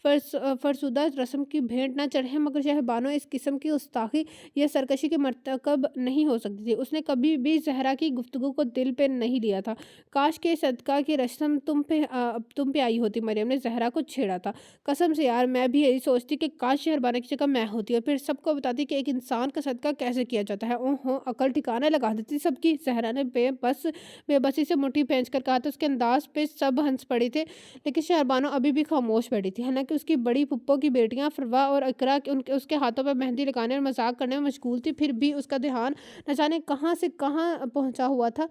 फरसुदा रस्म की भेंट ना चढ़े, मगर शहरबानो इस किस्म की गुस्ताखी यह सरकशी के मर्तकब नहीं हो सकती थी। उसने कभी भी ज़हरा की गुफ्तगू को दिल पे नहीं लिया था। काश के सदका की रस्म तुम पे आई होती। मरियम ने ज़हरा को छेड़ा था। कसम से यार, मैं भी यही सोचती कि काश शहरबाना की जगह मैं होती और फिर सबको बताती कि एक इंसान का सदका कैसे किया जाता है। ओहो, अकल ठिकाना लगा देती सबकी। ज़हरा ने बेबसी से मुट्ठी भींच कर कहा था। उसके अंदाज पे सब हंस पड़े थे, लेकिन शहरबानो अभी भी खामोश बैठी थी। हालांकि उसकी बड़ी फुप्पो की बेटियां फरवा और इकरा उसके हाथों पर मेहंदी लगाने और मजाक करने में मशगूल थी, फिर भी उसका ध्यान न जाने कहाँ से कहाँ पहुंचा हुआ था।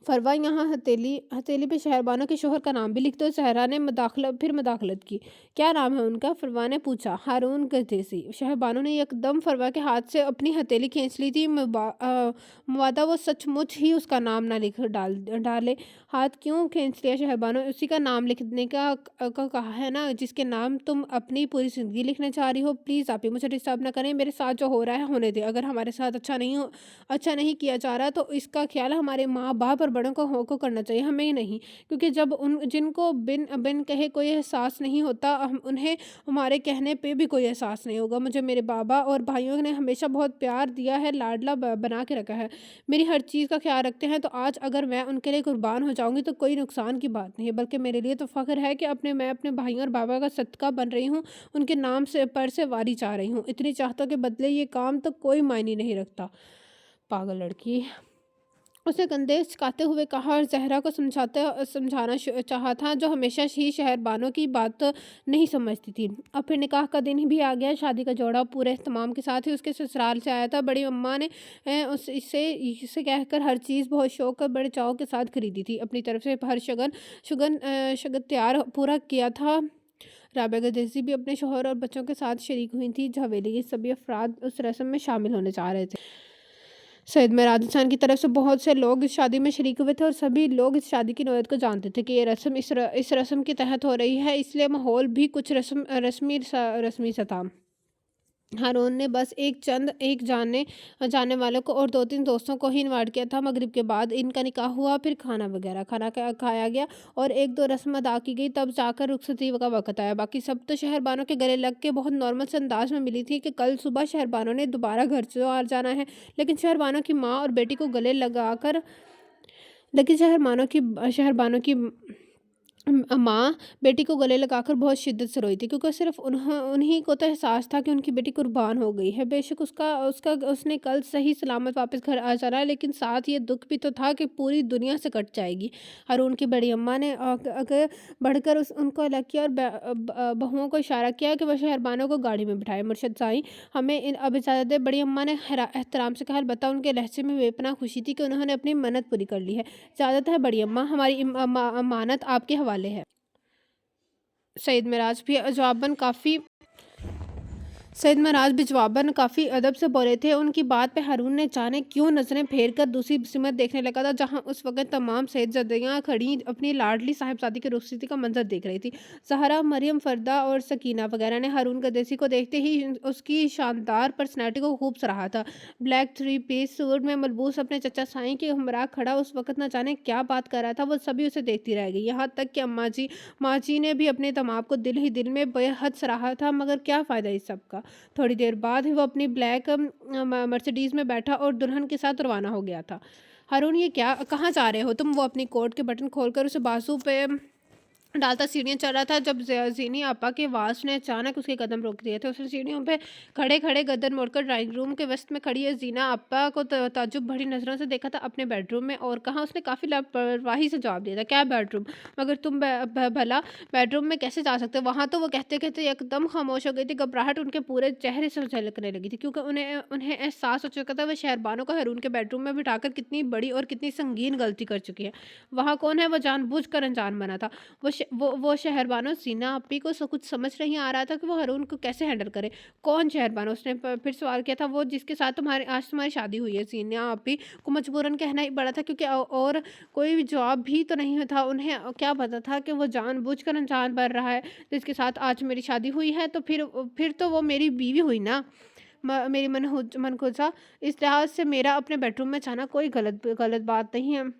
फरवा, यहाँ हथेली हथेली पे शहरबानो के शोहर का नाम भी लिख दो। सहरा ने मदाखलत की। क्या नाम है उनका? फरवा ने पूछा। हारून गरदेसी। शहरबानो ने एकदम फरवा के हाथ से अपनी हथेली खींच ली थी। मवादा वो सचमुच ही उसका नाम ना लिख डाले। हाथ क्यों खींच लिया शहरबानो? उसी का नाम लिखने का कहा है ना, जिसके नाम तुम अपनी पूरी ज़िंदगी लिखना चाह रही हो। प्लीज़ आप ही मुझे डिस्टर्ब ना करें। मेरे साथ जो हो रहा है होने दें। अगर हमारे साथ अच्छा नहीं किया जा रहा, तो इसका ख्याल हमारे माँ बाप और बड़ों को करना चाहिए, हमें ही नहीं। क्योंकि जब जिनको बिन बिन कहे कोई एहसास नहीं होता, उन्हें हमारे कहने पे भी कोई एहसास नहीं होगा। मुझे मेरे बाबा और भाइयों ने हमेशा बहुत प्यार दिया है, लाडला बना के रखा है, मेरी हर चीज़ का ख्याल रखते हैं। तो आज अगर मैं उनके लिए कुर्बान हो जाऊंगी तो कोई नुकसान की बात नहीं है, बल्कि मेरे लिए तो फ़ख्र है कि मैं अपने भाइयों और बाबा का सदका बन रही हूँ, उनके नाम से वारी चाह रही हूँ। इतनी चाहतों के बदले ये काम तो कोई मायने नहीं रखता। पागल लड़की, उसने कंधे झुकाते हुए कहा, और ज़हरा को समझाना चाहा था, जो हमेशा ही शहरबानो की बात नहीं समझती थी। अब फिर निकाह का दिन भी आ गया। शादी का जोड़ा पूरे एहतमाम के साथ ही उसके ससुराल से आया था। बड़ी अम्मा ने इसे कहकर हर चीज़ बहुत शौक और बड़े चाव के साथ खरीदी थी। अपनी तरफ से हर शगन तैयार पूरा किया था। राबिया गदेसी भी अपने शौहर और बच्चों के साथ शरीक हुई थी। हवेली के सभी अफराद उस रस्म में शामिल होने जा रहे थे। सईद में राजस्थान की तरफ से बहुत से लोग इस शादी में शरीक हुए थे, और सभी लोग इस शादी की नौयत को जानते थे कि ये रस्म इस रस्म के तहत हो रही है, इसलिए माहौल भी कुछ रस्मी सा था। हारून ने बस एक जानने वालों को और 2-3 दोस्तों को ही इनवाइट किया था। मगरिब के बाद इनका निकाह हुआ, फिर खाना खाया गया और 1-2 रस्म अदा की गई, तब जाकर रुखसती का वक्त आया। बाकी सब तो शहरबानों के गले लग के बहुत नॉर्मल से अंदाज में मिली थी कि कल सुबह शहरबानों ने दोबारा घर से आ जाना है, लेकिन शहरबानों की माँ और बेटी को गले लगाकर लेकिन शहरबानों की माँ बेटी को गले लगाकर बहुत शिद्दत से रोई थी, क्योंकि सिर्फ उन्हीं को तो एहसास था कि उनकी बेटी कुर्बान हो गई है। बेशक उसने कल सही सलामत वापस घर आ जाना है, लेकिन साथ ये दुख भी तो था कि पूरी दुनिया से कट जाएगी। हारून की बड़ी अम्मा ने आगे बढ़कर उनको अलग किया और बहुओं को इशारा किया कि वह शहरबानों को गाड़ी में बिठाए। मुर्शद साईं, हमें अब इजाज़त दे। बड़ी अम्मा ने एहतराम से कहा। अलबत्ता उनके लहजे में बेपनाह खुशी थी कि उन्होंने अपनी मन्नत पूरी कर ली है। इजाज़त है बड़ी अम्मा, हमारी अमानत आपके हवाले है। सईद मिराज भी जवाबन काफ़ी सईद महराज भी जवाबन काफ़ी अदब से बोले थे। उनकी बात पे हारून ने जाने क्यों नज़रें फेर कर दूसरी सिमत देखने लगा था, जहाँ उस वक़्त तमाम सैयदज़ादियाँ खड़ी अपनी लाडली साहिबज़ादी की रुखसती का मंज़र देख रही थी। ज़हरा, मरियम, फ़रदा और सकीना वग़ैरह ने हारून गद्देसी को देखते ही उसकी शानदार पर्सनैलिटी को खूब सराहा था। ब्लैक थ्री पीस सूट में मलबूस अपने चचा साईं के हमरा खड़ा उस वक़्त न जाने क्या बात कर रहा था, वो सभी उसे देखती रह गई। यहाँ तक कि अम्मा जी, माँ जी ने भी अपने दमाद को दिल ही दिल में बेहद सराहा था, मगर क्या फ़ायदा इस सब का। थोड़ी देर बाद ही वो अपनी ब्लैक मर्सिडीज़ में बैठा और दुल्हन के साथ रवाना हो गया था। हारून, ये क्या, कहाँ जा रहे हो तुम? वो अपनी कोट के बटन खोलकर उसे बाजू पे डालता सीढ़ियाँ चढ़ रहा था, जब ज़ीनी आपा के वास ने अचानक उसके कदम रोक दिए थे। उसने सीढ़ियों पे खड़े खड़े गर्दन मोड़कर ड्राइंग रूम के वस्त में खड़ी है ज़ीना आपा को ताज्जुब भरी नज़रों से देखा था। अपने बेडरूम में? और कहाँ? उसने काफ़ी लापरवाही से जवाब दिया था। क्या बेडरूम? मगर तुम भला बेडरूम में कैसे जा सकते? वहाँ तो वो कहते कहते एकदम खामोश हो गई थी। घबराहट उनके पूरे चेहरे से झलकने लगी थी, क्योंकि उन्हें उन्हें एहसास हो चुका था वह शहरबानों को हारून के बेडरूम में बिठाकर कितनी बड़ी और कितनी संगीन गलती कर चुकी है। वहाँ कौन है? वो जानबूझकर अनजान बना था। वो शहरबानो सीना आपी को कुछ समझ नहीं आ रहा था कि वो हारून को कैसे हैंडल करे। कौन शहरबानो? उसने फिर सवाल किया था। वो जिसके साथ आज तुम्हारी शादी हुई है। सीना आपी को मजबूरन कहना ही पड़ा था, क्योंकि और कोई जवाब भी तो नहीं था। उन्हें क्या पता था कि वो जानबूझकर अनजान बन रहा है। जिसके साथ आज मेरी शादी हुई है, तो फिर तो वो मेरी बीवी हुई ना। मेरी मनहूसा इस लिहाज से मेरा अपने बेडरूम में जाना कोई गलत गलत बात नहीं है।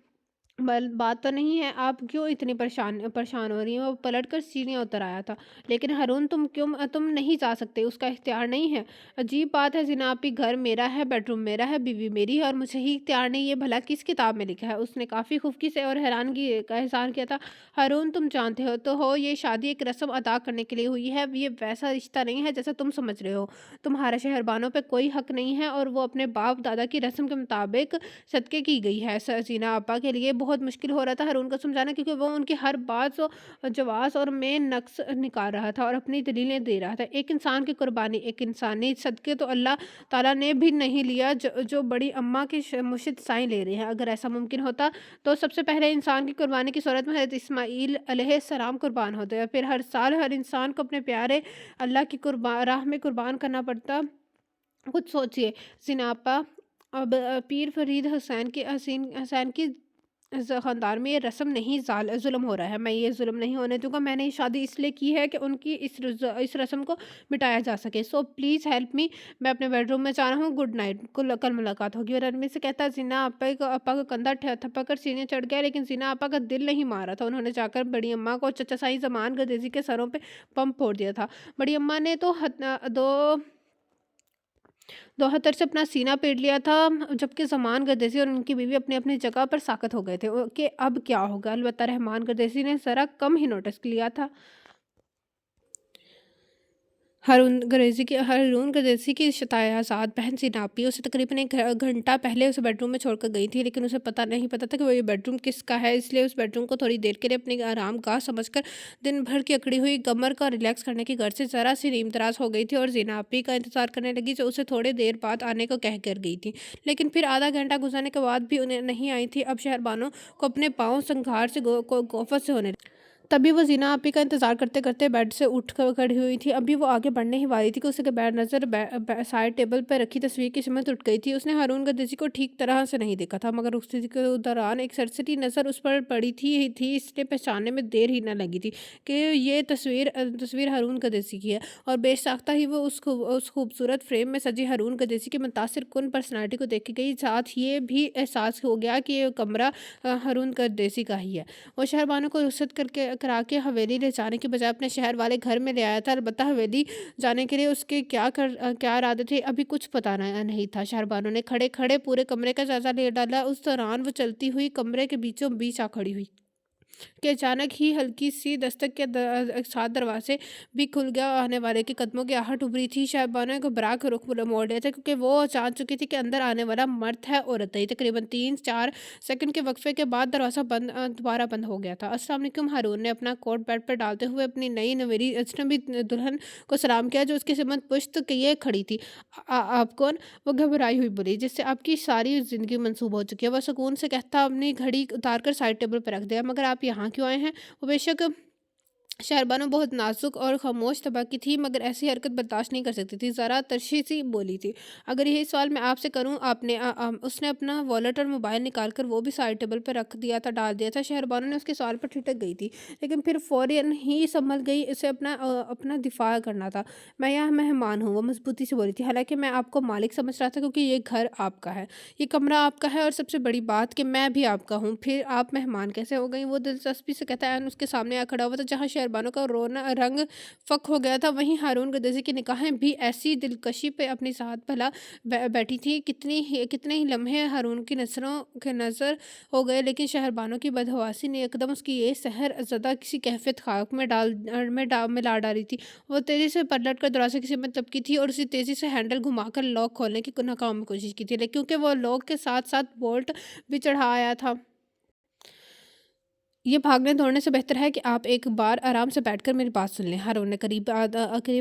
बात तो नहीं है, आप क्यों इतनी परेशान परेशान हो रही हैं? वो पलट कर सीढ़ियाँ उतर आया था। लेकिन हारून, तुम नहीं जा सकते, उसका इख्तियार नहीं है। अजीब बात है जनाबी, घर मेरा है, बेडरूम मेरा है, बीवी मेरी है, और मुझे ही इख्तियार नहीं। ये भला किस किताब में लिखा है? उसने काफ़ी खुफकी से और हैरानगी का एहसान किया था। हारून, तुम जानते हो ये शादी एक रस्म अदा करने के लिए हुई है। ये वैसा रिश्ता नहीं है जैसा तुम समझ रहे हो। तुम्हारे शहरबानों पे कोई हक नहीं है, और वो अपने बाप दादा की रस्म के मुताबिक सदके की गई है। सजीना आपा के लिए बहुत मुश्किल हो रहा था हारून को समझाना, क्योंकि वो उनकी हर बात को जवाब और में नक्स निकाल रहा था और अपनी दलीलें दे रहा था। एक इंसान की कुर्बानी, एक इंसानी सदके तो अल्लाह ताला ने भी नहीं लिया, जो बड़ी अम्मा के मुर्शिद साईं ले रहे हैं। अगर ऐसा मुमकिन होता तो सबसे पहले इंसान की कुर्बानी की सूरत में हज़रत इस्माईल अलैहिस्सलाम कुर्बान होते, और फिर हर साल हर इंसान को अपने प्यारे अल्लाह की राह में कुर्बान करना पड़ता। खुद सोचिए जिनापा, अब पीर फरीद हुसैन की ख़ानदान में ये रस्म नहीं, ज़ुल्म हो रहा है। मैं ये ज़ुल्म नहीं होने दूँगा। मैंने ये शादी इसलिए की है कि उनकी इस रस्म को मिटाया जा सके। So please help me. मैं अपने बेडरूम में जा रहा हूँ। Good night. कल मुलाकात होगी। और अनमी से कहता, जीना आपा का कंधा थपक कर सीने चढ़ गया, लेकिन जीना आपा का दिल नहीं मारा था। उन्होंने जाकर बड़ी अम्मा को और चचा साईं ज़मान गदेज़ी के सरों पे पंप फोड़ दिया था। बड़ी अम्मा ने तो दोहतर से अपना सीना पीट लिया था, जबकि ज़मान गर्देसी और उनकी बीवी अपनी-अपनी जगह पर साक़त हो गए थे कि अब क्या होगा। अलबत्ता रहमान गर्देसी ने ज़रा कम ही नोटिस लिया था। हारून गर्देसी की शतायाज़ाद बहन सिनापी उसे तकरीबन 1 घंटा पहले उसे बेडरूम में छोड़कर गई थी, लेकिन उसे नहीं पता था कि वो ये बेडरूम किसका है, इसलिए उस बेडरूम को थोड़ी देर के लिए अपनी आरामगाह समझकर दिन भर की अकड़ी हुई कमर का रिलैक्स करने की गर्ज से ज़रा सी नीमतराज हो गई थी और ज़िनापी का इंतज़ार करने लगी, जो उसे थोड़ी देर बाद आने को कह कर गई थी। लेकिन फिर आधा घंटा गुजरने के बाद भी उन्हें नहीं आई थी। अब शहरबानों को अपने पाँव संघार से गोफत से होने तभी वो ज़ीना आपी का इंतज़ार करते-करते बेड से उठ कर खड़ी हुई थी। अभी वो आगे बढ़ने ही वाली थी कि उसके बैड नज़र साइड टेबल पर रखी तस्वीर की सिमत उठ गई थी। उसने हारून गद्देसी को ठीक तरह से नहीं देखा था, मगर उस के दौरान एक सरसरी नज़र उस पर पड़ी थी, इसलिए पहचानने में देर ही न लगी थी कि ये तस्वीर हारून गद्देसी की है। और बेसाख्ता ही वो उस खूबसूरत फ्रेम में सजी हारून गद्देसी की मुतासिर कुन पर्सनैलिटी को देख के गई। साथ ये भी एहसास हो गया कि ये कमरा हारून गद्देसी का ही है। वो शहरबानों को रुखसत करा के हवेली ले जाने के बजाय अपने शहर वाले घर में ले आया था। अलबत्ता हवेली जाने के लिए उसके क्या इरादे थे, अभी कुछ पता नहीं था। शहरबानों ने खड़े-खड़े पूरे कमरे का जायज़ा ले डाला। उस दौरान वो चलती हुई कमरे के बीचों बीच आ खड़ी हुई कि अचानक ही हल्की सी दस्तक के साथ दरवाजे भी खुल गया। आने वाले के कदमों की आहट उभरी थी। शहरबानो ने घबरा कर रुख मोड़ लिया था, क्योंकि वो जान चुकी थी कि अंदर आने वाला मर्द है औरत है। तकरीबन 3-4 सेकंड के वक्फे के बाद दरवाज़ा दोबारा बंद हो गया था। अस्सलाम वालेकुम। हारून ने अपना कोट बेड पर डालते हुए अपनी नई नवेली अजनबी दुल्हन को सलाम किया, जो उसकी सिमत पुश्त किए खड़ी थी। आप कौन? वो घबराई हुई बोली, जिससे आपकी सारी ज़िंदगी मंसूब हो चुकी है। वह सुकून से कहता, अपनी घड़ी उतार कर साइड टेबल पर रख दिया। मगर आप यहाँ क्यों आए हैं? वो बेशक शहरबानो बहुत नाजुक और खामोश तबीयत की थी, मगर ऐसी हरकत बर्दाश्त नहीं कर सकती थी। ज़रा तरशी सी बोली थी, अगर यही सवाल मैं आपसे करूं, उसने अपना वॉलेट और मोबाइल निकाल कर वो भी साइड टेबल पर रख दिया था, डाल दिया था। शहरबानो ने उसके सवाल पर ठिठक गई थी, लेकिन फिर फ़ौरन ही संभल गई। उसे अपना दिफा करना था। मैं यहाँ मेहमान हूँ, वो मजबूती से बोली थी, हालांकि मैं आपको मालिक समझ रहा था, क्योंकि ये घर आपका है, ये कमरा आपका है, और सबसे बड़ी बात कि मैं भी आपका हूँ। फिर आप मेहमान कैसे हो गई? वो दिलचस्पी से कहता है, उसके सामने आ खड़ा हुआ था। जहाँ शहरबानो का रोना रंग फ़क हो गया था, वहीं हारून गदेज़ी की निगाहें भी ऐसी दिलकशी पे अपनी साथ भला बैठी थी। कितने ही लम्हे हारून की नज़रों के नज़र हो गए, लेकिन शहरबानो की बदहवासी ने एकदम उसकी ये सहर ज़दा किसी कैफियत खाक में ला डाली थी। वो तेज़ी से पलट कर दरवाज़े की सिमत लपकी थी और उसी तेज़ी से हैंडल घुमाकर लॉक खोलने की नाकाम कोशिश की थी, लेकिन क्योंकि वो लॉक के साथ-साथ बोल्ट भी चढ़ा आया था। ये भागने दौड़ने से बेहतर है कि आप एक बार आराम से बैठकर मेरी बात सुन लें। हारून ने करीब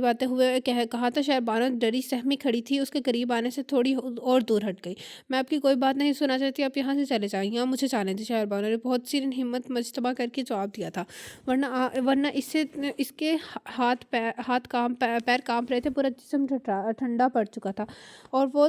आते हुए कहा था। शहरबानो डरी सहमी खड़ी थी, उसके करीब आने से थोड़ी और दूर हट गई। मैं आपकी कोई बात नहीं सुनना चाहती, आप यहाँ से चले जाएं, यहाँ मुझे जाने दी। शहरबानो ने बहुत सी हिम्मत मजतबा करके जवाब दिया था, वरना इसके हाथ पैर कांप रहे थे, पूरा जिस्म ठंडा पड़ चुका था, और वो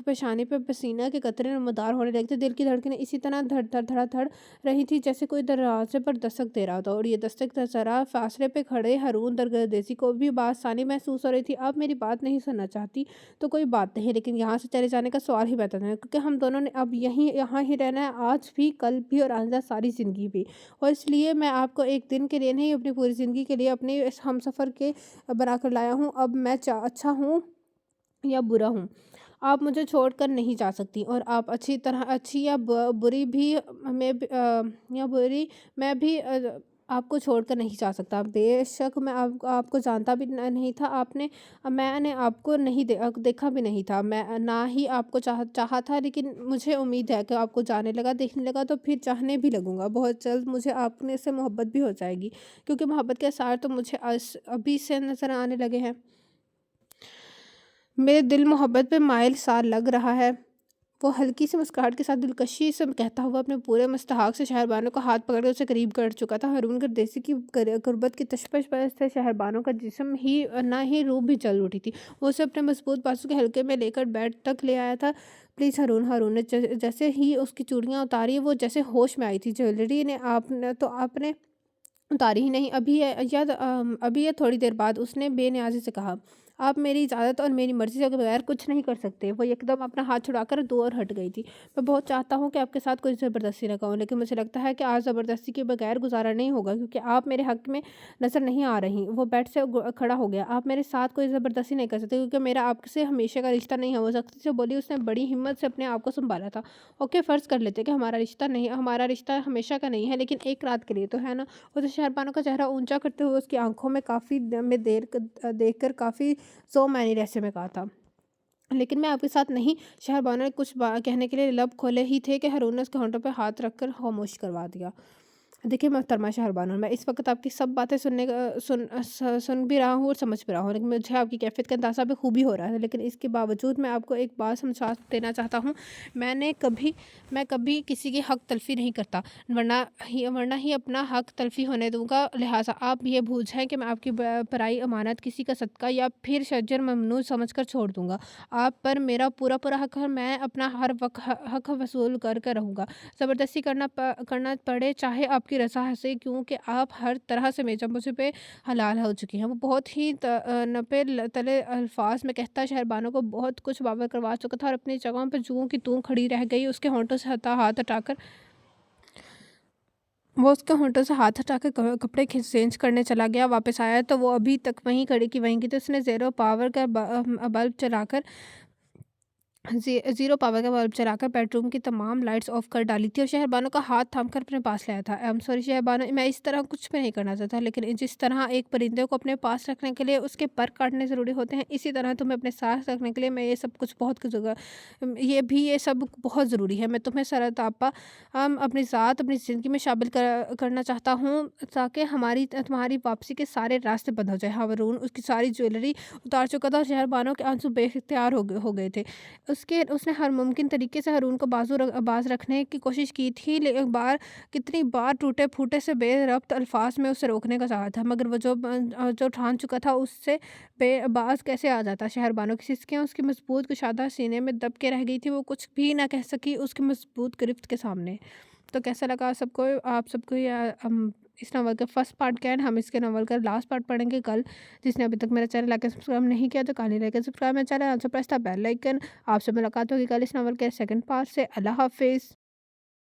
पेशानी पे पसीना के कतरे नमदार होने लगे थे। दिल की धड़कनें इसी तरह धड़ रही थी जैसे कोई दरवाजे पर दस्तक दे रहा था, और ये दस्तक ज़रा फासले पे खड़े हारून दरगदेसी को भी बासानी महसूस हो रही थी। आप मेरी बात नहीं सुनना चाहती तो कोई बात नहीं, लेकिन यहाँ से चले जाने का सवाल ही पैदा नहीं है, क्योंकि हम दोनों ने अब यहाँ ही रहना है, आज भी, कल भी, और आइंदा सारी ज़िंदगी भी। और इसलिए मैं आपको एक दिन के लिए नहीं, अपनी पूरी ज़िंदगी के लिए अपने इस हमसफ़र के बना कर लाया हूँ। अब मैं अच्छा हूँ या बुरा हूँ, आप मुझे छोड़कर नहीं जा सकती, और आप अच्छी या बुरी भी, या बुरी मैं भी आपको छोड़कर नहीं जा सकता। बेशक मैं आपको जानता भी नहीं था, मैंने आपको नहीं देखा भी नहीं था, मैं ना ही आपको चाहा था, लेकिन मुझे उम्मीद है कि आपको जाने लगा, देखने लगा, तो फिर चाहने भी लगूंगा। बहुत जल्द मुझे आपने से मोहब्बत भी हो जाएगी, क्योंकि मोहब्बत के आसार तो मुझे अभी से नज़र आने लगे हैं। मेरे दिल मोहब्बत पे माइल सा लग रहा है। वो हल्की सी मुस्कुराहट के साथ दिलकशी से कहता हुआ अपने पूरे मुस्तहाक से शहरबानो का हाथ पकड़कर उसे करीब कर चुका था। हारून गर्देसी की गुर्बत की तशपश पर से शहरबानो का जिस्म ही ना ही रूह भी जल उठी थी। वो उसे अपने मजबूत बाजू के हल्के में लेकर बेड तक ले आया था। प्लीज़ हारून, हारून ने जैसे ही उसकी चूड़ियाँ उतारी, वो जैसे होश में आई थी। ज्वेलरी ने आपने उतारी ही नहीं, अभी या थोड़ी देर बाद, उसने बेनियाजी से कहा। आप मेरी इजाज़त और मेरी मर्ज़ी के बगैर कुछ नहीं कर सकते। वो एकदम अपना हाथ छुड़ाकर दूर हट गई थी। मैं बहुत चाहता हूँ कि आपके साथ कोई ज़बरदस्ती ना करूँ, लेकिन मुझे लगता है कि आज ज़बरदस्ती के बगैर गुजारा नहीं होगा, क्योंकि आप मेरे हक़ में नज़र नहीं आ रही। वो बेड से खड़ा हो गया। आप मेरे साथ कोई ज़बरदस्ती नहीं कर सकते, क्योंकि मेरा आपसे हमेशा का रिश्ता नहीं है, वो सख्ती से बोली। उसने बड़ी हिम्मत से अपने आप को सँभाला था। ओके, फ़र्ज़ कर लेते कि हमारा रिश्ता हमेशा का नहीं है, लेकिन एक रात के लिए तो है ना? उसे शहरबानो का चेहरा ऊंचा करते हुए उसकी आंखों में काफ़ी देखकर काफ़ी सो मैंने ऐसे में कहा था, लेकिन मैं आपके साथ नहीं। शहरबानो ने कुछ कहने के लिए लब खोले ही थे कि हारून ने उसके होंठों पर हाथ रखकर खामोश करवा दिया। देखिए मोहतरमा शहरबानो, मैं इस वक्त आपकी सब बातें सुन भी रहा हूँ और समझ भी रहा हूँ, लेकिन मुझे आपकी कैफियत का अंदाज़ा भी खूबी हो रहा है। लेकिन इसके बावजूद मैं आपको एक बात समझा देना चाहता हूँ। मैं कभी किसी की हक तलफी नहीं करता, वरना ही अपना हक तलफी होने दूंगा। लिहाजा आप ये भूल जाएं कि मैं आपकी पराई अमानत किसी का सदका या फिर शजर ममनू समझ कर छोड़ दूंगा। आप पर मेरा पूरा हक है, मैं अपना हर वक्त हक वसूल कर रहूँगा। ज़बरदस्ती करना पड़े, चाहे आपकी रज़ा से, क्योंकि आप हर तरह से मुझ पे हलाल हो चुकी हैं। वो बहुत ही नपे तले अल्फाज में कहता शहरबानो को बहुत कुछ बावर करवा चुका था, और अपनी जगहों पर जूं की तूं खड़ी रह गई। उसके होंठों से हाथ हटाकर कपड़े चेंज करने चला गया। वापस आया तो वो अभी तक वहीं खड़ी की वहीं की थी। उसने बल्ब चलाकर ज़ीरो पावर का बल्ब चलाकर बेडरूम की तमाम लाइट्स ऑफ कर डाली थी, और शहरबानो का हाथ थामकर अपने पास लाया था। आई एम सॉरी शहरबानो, मैं इस तरह कुछ भी नहीं करना चाहता, लेकिन जिस तरह एक परिंदे को अपने पास रखने के लिए उसके पर काटने ज़रूरी होते हैं, इसी तरह तुम्हें अपने साथ रखने के लिए मैं ये सब बहुत ज़रूरी है। मैं तुम्हें सरतापा अपनी ज़ात अपनी ज़िंदगी में शामिल करना चाहता हूँ, ताकि तुम्हारी वापसी के सारे रास्ते बंद हो जाए। हारून उसकी सारी ज्वेलरी उतार चुका था, और शहरबानो के आंसू बेख्तियार हो गए थे। اس نے ہر ممکن طریقے سے ہارون کو باز رکھنے کی کوشش کی تھی، کتنی بار ٹوٹے پھوٹے سے بے ربط الفاظ میں اسے روکنے کا چاہا تھا، مگر وہ جو ٹھان چکا تھا اس سے باز کیسے آ جاتا؟ شہربانو کی سسکیاں اس کی مضبوط کشادہ سینے میں دب کے رہ گئی تھی، وہ کچھ بھی نہ کہہ سکی اس کی مضبوط گرفت کے سامنے۔ تو کیسا لگا آپ سب کو اس ناول کا فرسٹ پارٹ کیا ہے؟ ہم اس کے ناول کا لاسٹ پارٹ پڑھیں گے کل۔ جس نے ابھی تک میرا چینل لائک سبسکرائب نہیں کیا تو کہانی لائک سبسکرائب میرا چینل، آلسو پریس دی بیل آئکن۔ آپ سے ملاقات ہوگی کل اس ناول کے سیکنڈ پارٹ سے۔ اللہ حافظ۔